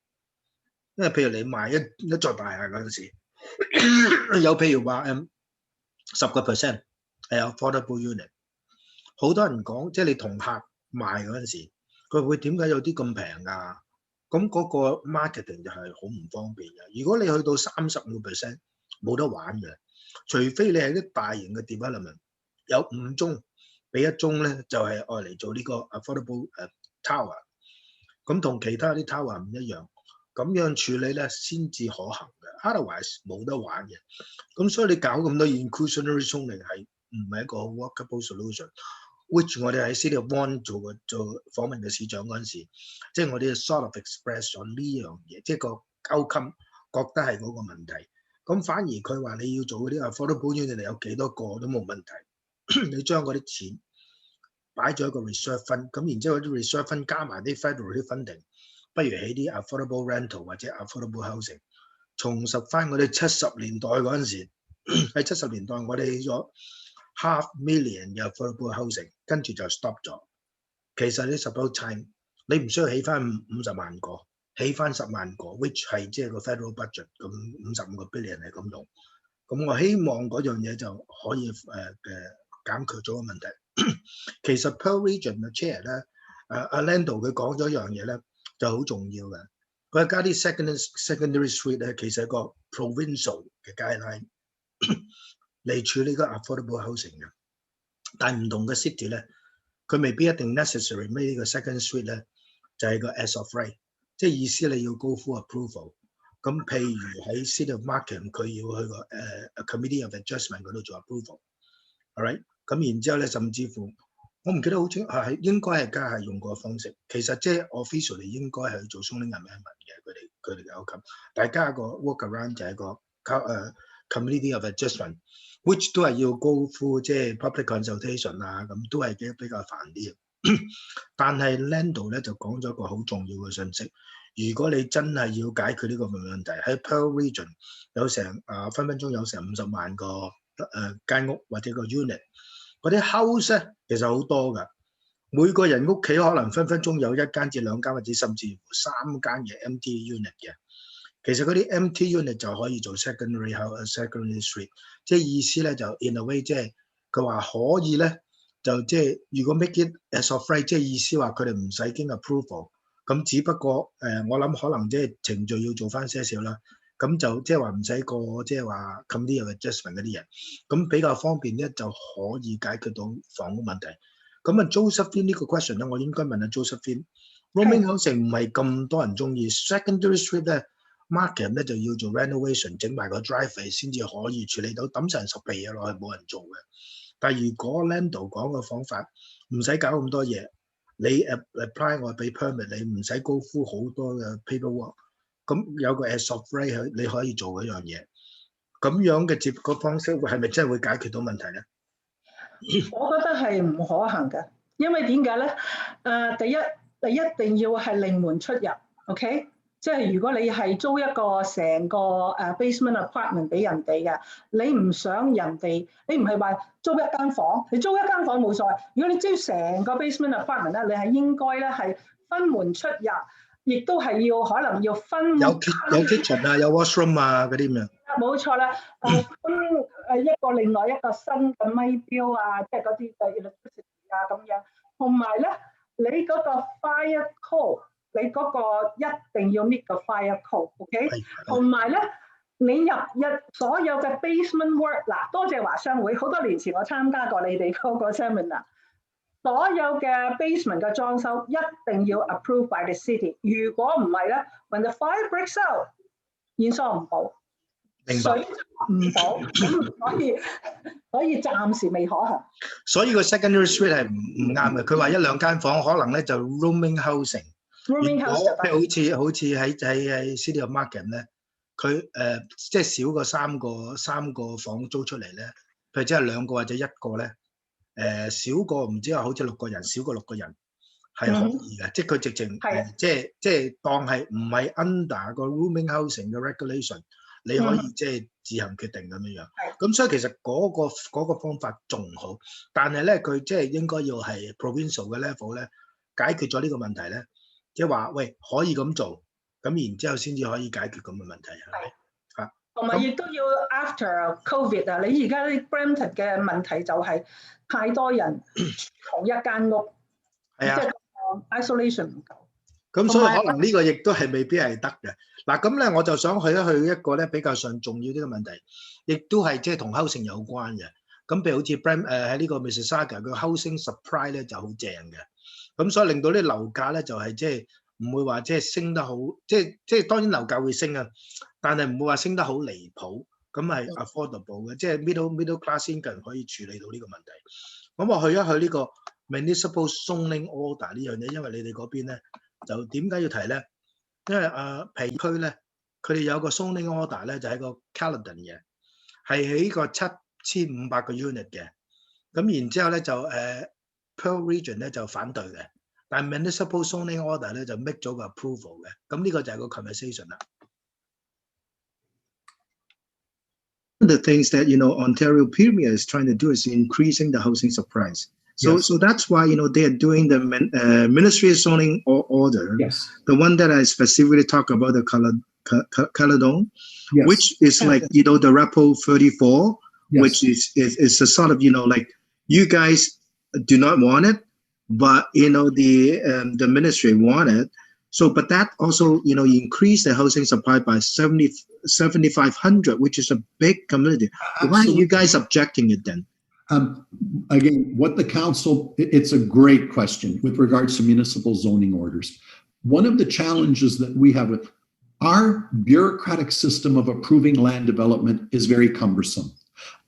因為譬如你賣一座大廈嗰陣時，有譬如話10%。係 affordable unit， 好多人講，即係你同客賣嗰陣時，佢會點解有啲咁平㗎？咁嗰個 marketing 就係好唔方便嘅。如果你去到35%，冇得玩嘅，除非你係啲大型嘅 development， 有5宗，俾1宗咧就係愛嚟做呢個 affordable tower。咁同其他啲 tower 唔一樣，咁樣處理咧先至可行嘅 ，otherwise 冇得玩嘅。咁所以你搞咁多 inclusionary zoning 係唔係一個 workable solution？which 我哋喺 City of Vaughan 做訪問嘅市長嗰陣時，即係我哋 sort of express 咗呢樣嘢，即係個outcome覺得係嗰個問題。咁反而佢話你要做嗰啲 affordable unit 有幾多個都冇問題，你將嗰啲錢擺咗一個 reserve fund，咁然之後啲 reserve fund 加埋啲 federal 啲 funding。不如起啲 affordable rental 或者 affordable housing， 重拾翻我哋70年代嗰陣時，喺70年代我哋起咗 500,000 嘅 affordable housing， 跟住就 stop 咗。其實你 suppose time， 你唔需要起翻50萬個，起翻10萬個 ，which 係即係個 federal budget 咁55個 billion 係咁用。咁我希望嗰樣嘢就可以減卻咗個問題。其實 Pearl Region 嘅 chair 咧，阿 Lando 佢講咗一樣嘢咧。就好重要嘅，佢加啲 secondary street 咧，其實係個 provincial 嘅 guideline 嚟處理個 affordable housing 嘅。但係唔同嘅 city 咧，佢未必一定 necessary 咩呢個 second street 咧，就係個 as of right， 即係意思你要 go full approval。咁譬如喺 City of Markham， 佢要去個committee of adjustment 嗰度做 approval，all right？ 咁然之後咧，甚至乎。我唔記得好清係應該係家係用個方式，其實即係 official 你應該係做 zoning amendment 嘅，佢哋嘅 outcome。大家個 workaround 就係個committee of adjustment，which 都係要 go through 即係 public consultation 啊，咁都係比較煩啲。但係 Lando 咧就講咗一個好重要嘅信息，如果你真係要解決呢個問題，喺 Pearl Region 有成分鐘有成50萬個間屋或者個 unit。嗰啲 house 咧其實好多㗎，每個人屋企可能分鐘有1間至2間或者甚至乎3間嘅 empty unit 嘅。其實嗰啲 empty unit 就可以做 secondary house、secondary street， 即係意思咧就 in a way 即係佢話可以咧就即係如果 make it as of right， 即係意思話佢哋唔使經 approval， 咁只不過我諗可能即係程序要做翻些少啦。咁就即係話唔使過即係話 committee of adjustment 嗰啲嘢，咁比較方便咧就可以解決到房屋問題。咁啊 Josephine 呢個 question 咧，我應該問下 Josephine。Roaming housing 唔係咁多人中意 ，secondary street 咧 market 咧就要做 renovation， 整埋個 driveway 先至可以處理到，抌成10皮嘢落去冇人做嘅。但係如果 Lando 講嘅方法唔使搞咁多嘢，你 apply 我俾 permit， 你唔使 go through 好多嘅 paperwork。咁有個 as of right 你可以做嗰樣嘢，咁樣嘅接個方式係咪真係會解決到問題咧？我覺得係唔可行嘅，因為點解咧？第一定要係另門出入 ，OK？ 即係如果你係租一個成個basement apartment 俾人哋嘅，你唔想人哋，你唔係話租一間房，你租一間房冇所謂。如果你租成個 basement apartment 咧，你係應該咧係分門出入。亦都係要可能要分有 kitchen 啊，有 washroom 啊嗰啲咁樣。冇錯啦，分一個另外一個新嘅咪錶啊，即係嗰啲嘅 electricity 啊咁樣。同埋咧，你嗰個 fire code， 你嗰個一定要 meet 個 fire code，OK？ 同埋咧，你入所有嘅 basement work， 嗱，多謝華商會，好多年前我參加過你哋嗰個 seminar。所有嘅 basement 嘅裝修一定要 approve by the city。如果唔係咧 ，when the fire breaks out， 現疏唔保，水唔保，咁所以暫時未可行。所以個 secondary street 係唔啱嘅。佢話1-2間房可能咧就 rooming housing。rooming housing 好似喺City of Markham 咧，佢即係少過三個房租出嚟咧，譬如即係2個或者1個咧。少過唔知話好似6個人，少過6個人係可以嘅，即係佢直情即係當係唔係 under 個 rooming housing 嘅 regulation， 你可以即係自行決定咁樣樣。咁所以其實嗰個方法仲好，但係咧佢即係應該要係 provincial 嘅 level 咧解決咗呢個問題咧，即係話喂可以咁做，咁然之後先至可以解決咁嘅問題係咪？同埋亦都要 after COVID 啊！你而家啲 Brampton 嘅問題就係太多人同一間屋，即係 isolation 唔夠。咁所以可能呢個亦都係未必係得嘅。嗱咁咧，我就想去一個咧比較上重要啲嘅問題，亦都係即係同 housing 有關嘅。咁譬如好似 喺呢個 Mississauga 嘅 housing supply 咧就好正嘅，咁所以令到啲樓價咧就係即係唔會話即係升得好，即係當然樓價會升啊，但係唔會話升得好離譜，咁係 affordable 嘅，即係 middle class income 可以處理到呢個問題。咁我去一去呢個 municipal zoning order 呢樣嘢，因為你哋嗰邊咧就點解要提咧？因為皮區咧，佢哋有個 zoning order 咧，就喺個 Caledon 嘅，係起個7500個 unit 嘅。咁然之後咧就Pearl Region 咧就反對嘅，但係 municipal zoning order 咧就 make 咗個 approval 嘅。咁呢個就係個 conversation 啦。The things that Ontario Premier is trying to do is increasing the housing supply. So that's why they are doing the Ministry zoning order. Yes. The one that I specifically talk about the Caledon, Yes. which is like the Repo 34, which is a sort of like you guys do not want it, but the ministry want it. So, but that also increase the housing supply by 7,500, which is a big community. Absolutely. Why are you guys objecting it then? Again, what the council, it's a great question with regards to municipal zoning orders. One of the challenges that we have with our bureaucratic system of approving land development is very cumbersome.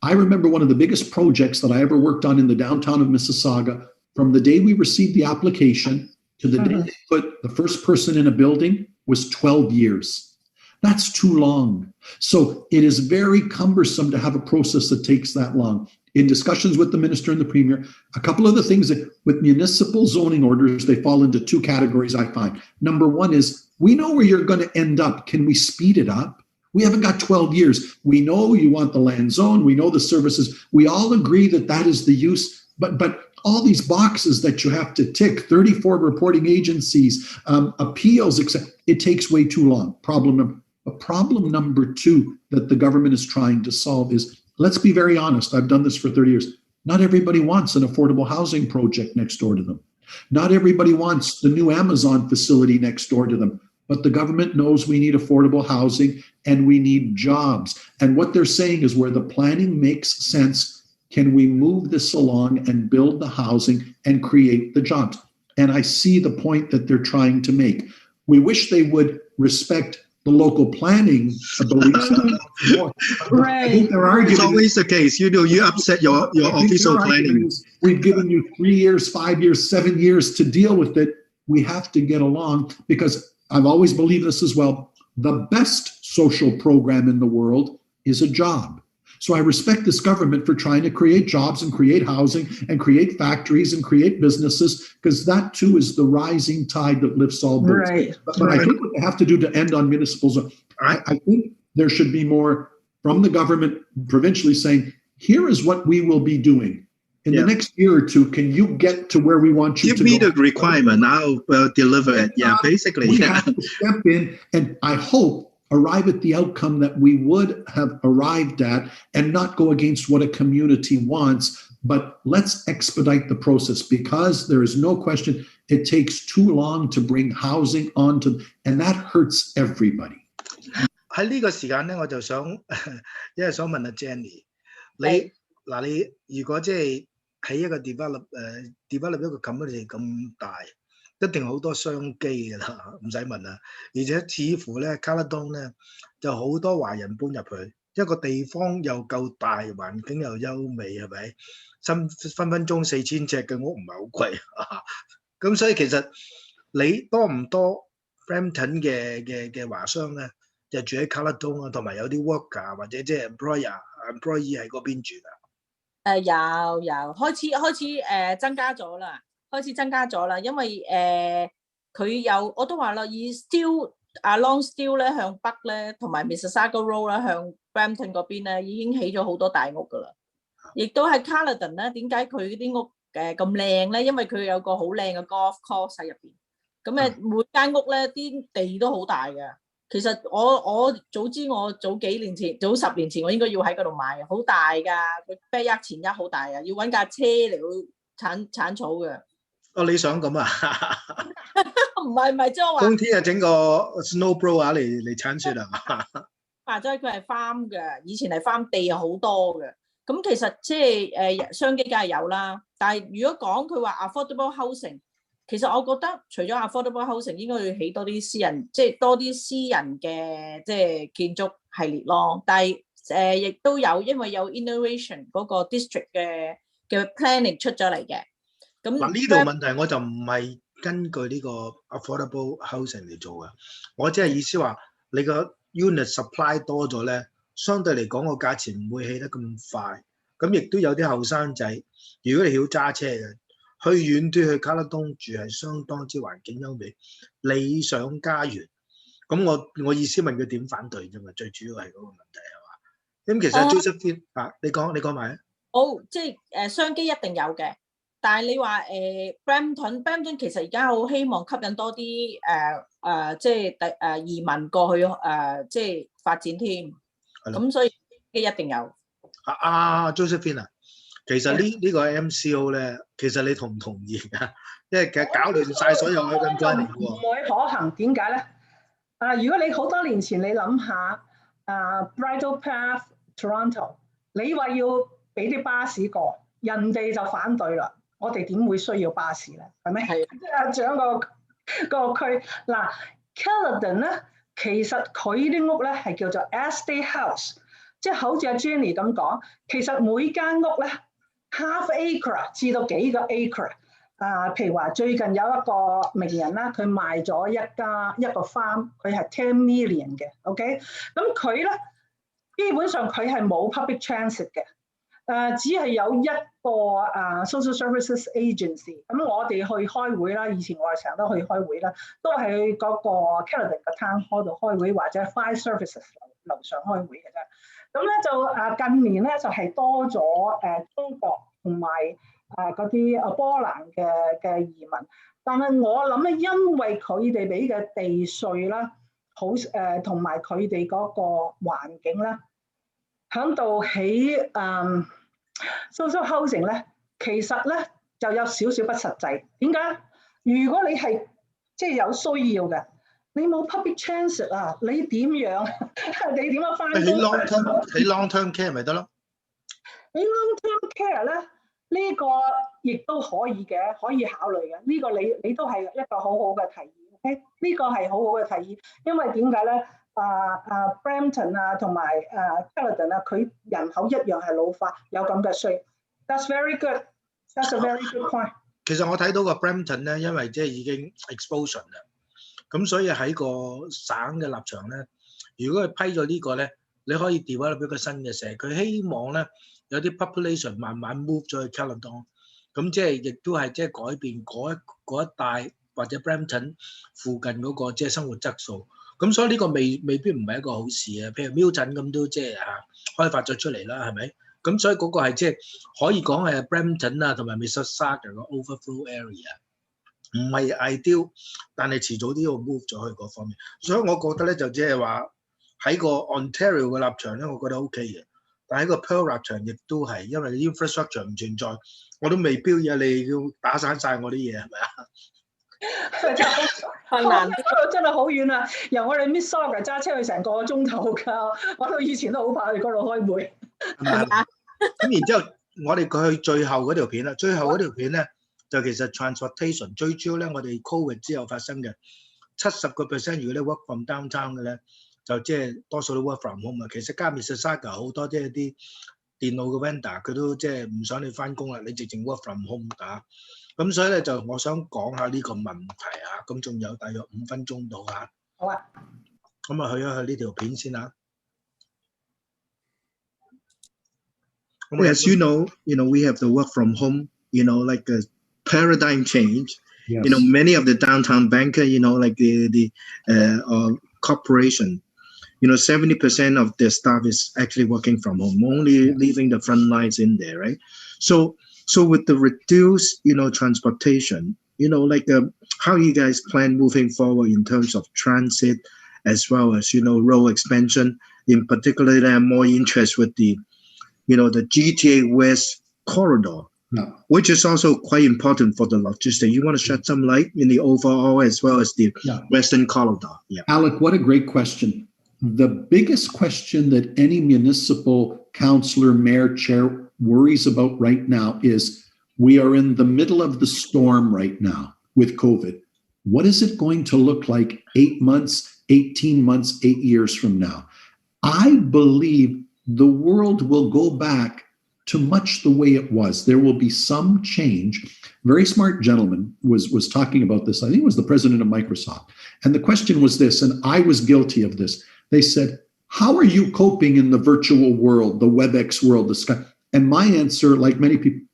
I remember one of the biggest projects that I ever worked on in the downtown of Mississauga, from the day we received the application to the day they put the first person in a building was 12 years. That's too long. So it is very cumbersome to have a process that takes that long. In discussions with the minister and the premier, a couple of the things that with municipal zoning orders, they fall into two categories, I find. Number one is, we know where you're going to end up. Can we speed it up? We haven't got 12 years. We know you want the land zone. We know the services. We all agree that that is the use, but all these boxes that you have to tick, 34 reporting agencies, appeals, etc. It takes way too long. Problem number two that the government is trying to solve is, let's be very honest, I've done this for 30 years. Not everybody wants an affordable housing project next door to them. Not everybody wants the new Amazon facility next door to them. But the government knows we need affordable housing and we need jobs. And what they're saying is, where the planning makes sense, can we move this along and build the housing and create the jobs? And I see the point that they're trying to make. We wish they would respect the local planning beliefs. Right. I think their argument, it's always the case. You upset your official planning. We've given you 3 years, 5 years, 7 years to deal with it. We have to get along, because I've always believed this as well. The best social program in the world is a job. So I respect this government for trying to create jobs and create housing and create factories and create businesses, because that too is the rising tide that lifts all boats. Right. But I think what they have to do to end on municipal zone, I think there should be more from the government provincially saying, here is what we will be doing. In the next year or two, can you get to where we want you to go? Give me the requirement, I'll deliver it. Yeah, basically. We have to step in and I hope arrive at the outcome that we would have arrived at, and not go against what a community wants, but let's expedite the process, because there is no question it takes too long to bring housing onto, and that hurts everybody. 喺呢個時間咧，我就想因為想問阿 Jenny， 你如果即係喺一個 develop 一個 community 咁大，一定好多商機㗎啦，唔使問啦。而且似乎咧 Caledon 咧就好多華人搬入去，一個地方又夠大，環境又優美，係咪？分鐘4000尺嘅屋唔係好貴啊！咁所以其實你多唔多 Brampton 嘅華商咧，就住喺 Caledon 啊，同埋有啲 worker 或者即係 employee 喺嗰邊住㗎。有開始增加咗啦，因為佢有我都話啦，以 Long Still 咧向北咧，同埋 Mississauga Road 啦向 Brampton 嗰邊咧已經起咗好多大屋噶啦，亦都喺 Caledon 咧，點解佢啲屋咁靚咧？因為佢有個好靚嘅 golf course 喺入邊，咁每間屋咧啲地都好大嘅。其實我早知我早10年前我應該要喺嗰度買，好大㗎，佢backyard前一好大啊，要揾架車嚟到鏟草嘅。哦，你想咁啊？唔係，即係我話冬天啊，整個 snow blower 嚟鏟雪啊？即係佢係 farm 嘅，以前係 farm 地好多嘅。咁其實即係商機梗係有啦，但係如果講佢話 affordable housing，其實我覺得除咗 affordable housing，應該要起多啲私人，即係多啲私人嘅即係建築系列咯。但係亦都有，因為有 innovation 嗰個 district 嘅 planning 出咗嚟嘅。咁嗱呢度問題我就唔係根據呢個 affordable housing 嚟做嘅，我即係意思話你個 unit supply 多咗咧，相對嚟講個價錢唔會起得咁快。咁亦都有啲後生仔，如果你曉揸車嘅，去遠啲去卡拉東住係相當之環境優美，理想家園。咁我意思問佢點反對啫嘛，最主要係嗰個問題係嘛？咁其實 Josephine 你講埋。好，即係商機一定有嘅，但係你話Brampton 其實而家好希望吸引多啲即係移民過去即係發展添。咁所以一定有。Josephine 啊，其實呢個 MCO 咧，其實你同唔同意㗎？因為其實搞亂晒所有嘅咁多年喎。唔會可行，點解咧？如果你好多年前你諗下Bridle Path Toronto， 你話要俾啲巴士過，人哋就反對啦。我哋點會需要巴士咧？係咪？係。即係長個區嗱 ，Caledon 咧，其實佢啲屋咧係叫做 estate house， 即係好似阿 Jenny 咁講，其實每間屋咧 half acre 至到幾個 acre。譬如話最近有一個名人啦，佢賣咗一個 farm， 佢係10 million 嘅 ，OK， 咁佢咧基本上佢係冇 public transit 嘅，只係有一個social services agency。咁我哋去開會啦，以前我哋成日都去開會啦，都係去嗰個 Caledon 嘅 town hall 度開會，或者 fire services 樓上開會嘅啫。咁咧就近年咧就係多咗中國同埋嗰啲波蘭嘅移民，但係我諗咧，因為佢哋俾嘅地稅啦，好同埋佢哋嗰個環境咧，響度起social housing 咧，其實咧就有少少不實際。點解？如果你係即係有需要嘅，你冇 public transit 啊，你點樣？你點樣翻工？起 long term care 咪得咯？你 long term care 咧？呢個亦都可以嘅，可以考慮嘅。呢個你都係一個好好嘅提議。OK， 呢個係好好嘅提議，因為點解咧？Brampton 同埋Caledon 佢人口一樣係老化，有咁嘅需。That's very good. That's a very good point。其實我睇到個 Brampton 咧，因為即係已經 exposure 啦，咁所以喺個省嘅立場咧，如果佢批咗呢個咧，你可以 develop 一個新嘅社區，希望咧。有啲 population 慢慢 move 咗去 Caledon， 咁即係亦都係即係改變嗰一帶或者 Brampton 附近嗰個即係生活質素。咁所以呢個未必唔係一個好事啊。譬如 Milton 咁都即係開發咗出嚟啦，係咪？咁所以嗰個係即係可以講係 Brampton 同埋 Mississauga 個 overflow area， 唔係 ideal， 但係遲早都要 move 咗去嗰方面。所以我覺得咧就即係話喺個 Ontario 嘅立場咧，我覺得 OK 嘅。但喺個 Pearl 立場亦都係，因為 infrastructure 唔存在，我都未標嘢，你要打散晒我啲嘢係咪啊？真係困難，真係好遠啊！由我哋 Mississauga 揸車去成個鐘頭㗎，我到以前都好怕去嗰度開會。咁然之後，我哋去最後嗰條片啦，最後嗰條片咧就其實 transportation 最主要咧，我哋 Covid 之後發生嘅70%，如果你 work from downtown 嘅咧。就即係多數都 work from home 啊！其實加 Mississauga 好多即係啲電腦嘅 vendor， 佢都即係唔想你翻工啦，你直情 work from home 打。咁所以咧就我想講下呢個問題啊，咁仲有大約5分鐘到啊。好啊。咁啊去一去呢條片先啊。As you know, we have the work from home, like a paradigm change. Yes. Many of the downtown banker, like the corporation. 70% of their staff is actually working from home, only leaving the front lines in there, right? So with the reduced, transportation, how you guys plan moving forward in terms of transit, as well as, road expansion. In particular, I'm more interested with the GTA West corridor, which is also quite important for the logistics. You want to shed some light in the overall as well as the Western corridor? Yeah. Alec, what a great question. The biggest question that any municipal councillor, mayor, chair worries about right now is we are in the middle of the storm right now. with COVID. What is it going to look like 8 months, 18 months, 8 years from now? I believe the world will go back to much the way it was. There will be some change. Very smart gentleman was talking about this. I think it was the president of Microsoft. And the question was this, and I was guilty of this. They said, how are you coping in the virtual world, the WebEx world, the Skype? And my answer, like many people,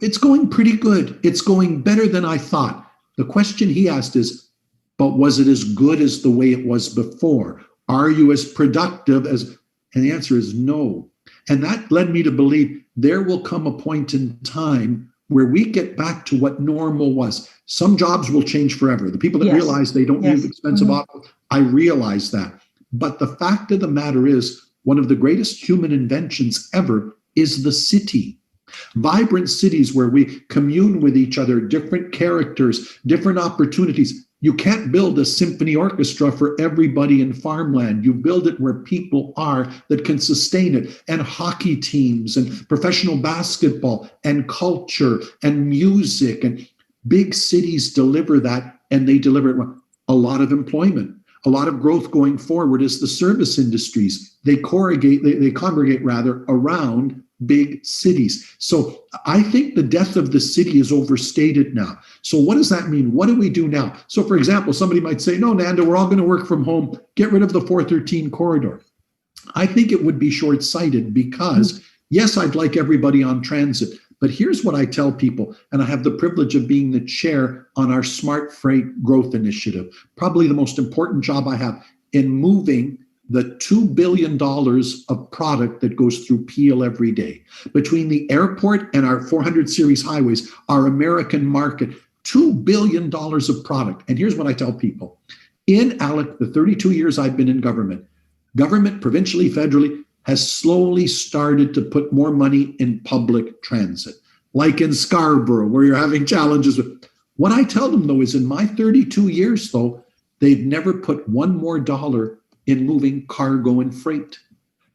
it's going pretty good. It's going better than I thought. The question he asked is, but was it as good as the way it was before? Are you as productive as, and the answer is no. And that led me to believe there will come a point in time where we get back to what normal was. Some jobs will change forever. The people that realize they don't need expensive office, I realize that. But the fact of the matter is, one of the greatest human inventions ever is the city. Vibrant cities where we commune with each other, different characters, different opportunities. You can't build a symphony orchestra for everybody in farmland. You build it where people are that can sustain it, and hockey teams and professional basketball and culture and music, and big cities deliver that, and they deliver it. A lot of employment, a lot of growth going forward is the service industries. They congregate around big cities. So I think the death of the city is overstated now. So what does that mean? What do we do now? So for example, somebody might say, no, Nanda, we're all going to work from home. Get rid of the 413 corridor. I think it would be short-sighted because, yes, I'd like everybody on transit. But here's what I tell people, and I have the privilege of being the chair on our Smart Freight Growth Initiative, probably the most important job I have in moving the $2 billion of product that goes through Peel every day. Between the airport and our 400 series highways, our American market, $2 billion of product. And here's what I tell people. In Alec, the 32 years I've been in government, provincially, federally, has slowly started to put more money in public transit. Like in Scarborough, where you're having challenges with. What I tell them, though, is in my 32 years, though, they've never put one more dollar in moving cargo and freight.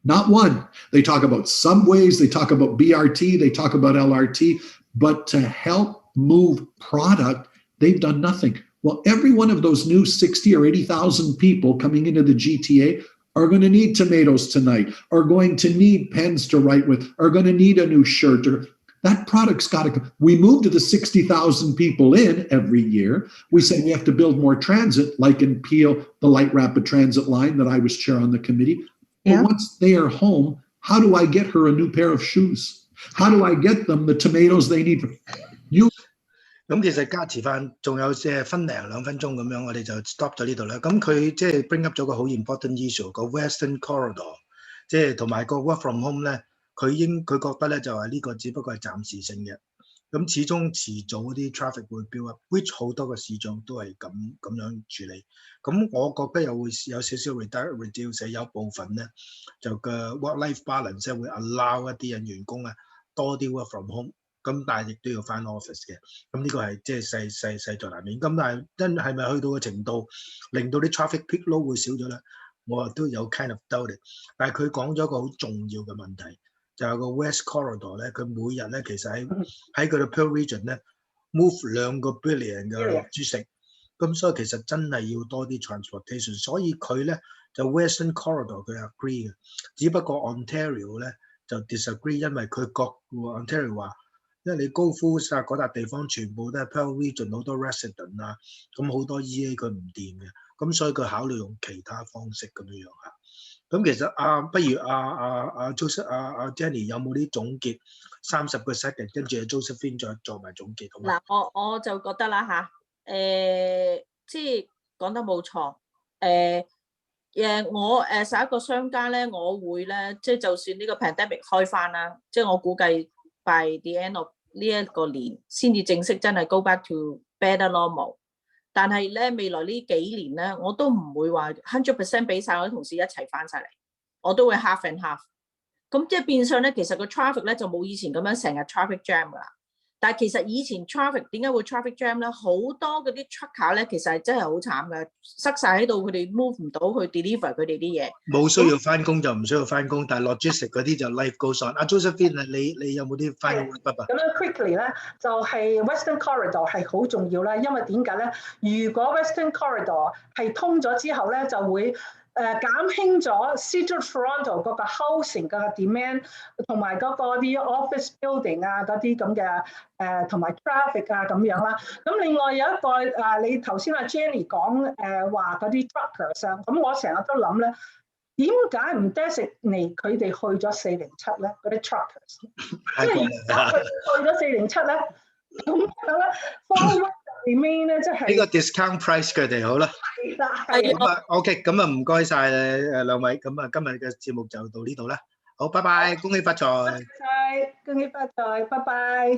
Not one. They talk about subways, they talk about BRT, they talk about LRT, but to help move product, they've done nothing. Well, every one of those new 60 or 80,000 people coming into the GTA are going to need tomatoes tonight, are going to need pens to write with, are going to need a new shirt. Or that product's got to come. We move to the 60,000 people in every year. We say we have to build more transit, like in Peel, the light rapid transit line that I was chair on the committee. But once they are home, how do I get her a new pair of shoes? How do I get them the tomatoes they need? You. 咁其實加持翻，仲有即係分零2分鐘咁樣，我哋就 stop 咗呢度啦。咁佢即係 bring up 咗個好 important issue，個 Western Corridor，即係同埋個 work from home 咧，佢覺得咧就係呢個只不過係暫時性嘅。咁始終遲早啲 traffic 會 build up，which 好多個市長都係咁樣處理。咁我覺得又會有少少 reduce， 有部分咧就個 work-life balance 會 allow 一啲員工啊多啲 work from home。咁但係亦都要翻 office 嘅，咁呢個係即係勢在難免。咁但係真係咪去到個程度，令到啲 traffic peak load 會少咗咧？我都有 kind of doubted。但係佢講咗一個好重要嘅問題，就係個 West Corridor 咧，佢每日咧其實喺佢嘅 Pearl Region 咧 move 2個 billion 嘅豬食，咁所以其實真係要多啲 transportation。所以佢咧就 Western Corridor 佢 agree 嘅，只不過 Ontario 咧就 disagree， 因為佢覺 Ontario 話。因為你高夫薩嗰笪地方全部都係 Pearl Region 好多 resident 啊，咁好多 EA 佢唔掂嘅，咁所以佢考慮用其他方式咁樣嚇。咁其實不如Joseph Jenny 有冇啲總結30個 second， 跟住Josephine 再做埋總結好嗎？嗱，我就覺得啦嚇，即係講得冇錯，我11個商家咧，我會咧，即係就算呢個 pandemic 開翻啦，即係我估計 by the end of 呢一個年先至正式真係 go back to better normal， 但係咧未來呢幾年咧，我都唔會話 100% 俾晒我啲同事一齊翻晒嚟，我都會 half and half。咁即係變相咧，其實個 traffic 咧就冇以前咁樣成日 traffic jam 噶啦。但係其實以前 traffic 點解會 traffic jam 咧？好多嗰啲 trucker 咧，其實係真係好慘嘅，塞晒喺度，佢哋 move 唔到去 deliver 佢哋啲嘢。冇需要翻工就唔需要翻工，但係 logistic 嗰啲就 life goes on。阿 Josephine 你有冇啲 final wrap up 啊？咁樣 quickly 咧，就係 Western Corridor 係好重要啦，因為點解咧？如果 Western Corridor 係通咗之後咧，就會減輕咗 City of Toronto 嗰個 housing 嘅 demand， 同埋嗰個啲 office building 啊嗰啲咁嘅同埋 traffic 啊咁樣啦。咁另外有一個你頭先阿 Jenny 講話嗰啲 truckers 啊，咁我成日都諗咧，點解唔 designate 佢哋去咗407咧？嗰啲 truckers， 即係如果佢去咗407咧，咁樣咧 remain 咧，即係呢個 discount price 佢哋好啦。係啦，係咁啊 OK， 咁啊唔該晒兩位，咁啊今日嘅節目就到呢度啦。好，拜拜，恭喜發財。恭喜發財，拜拜。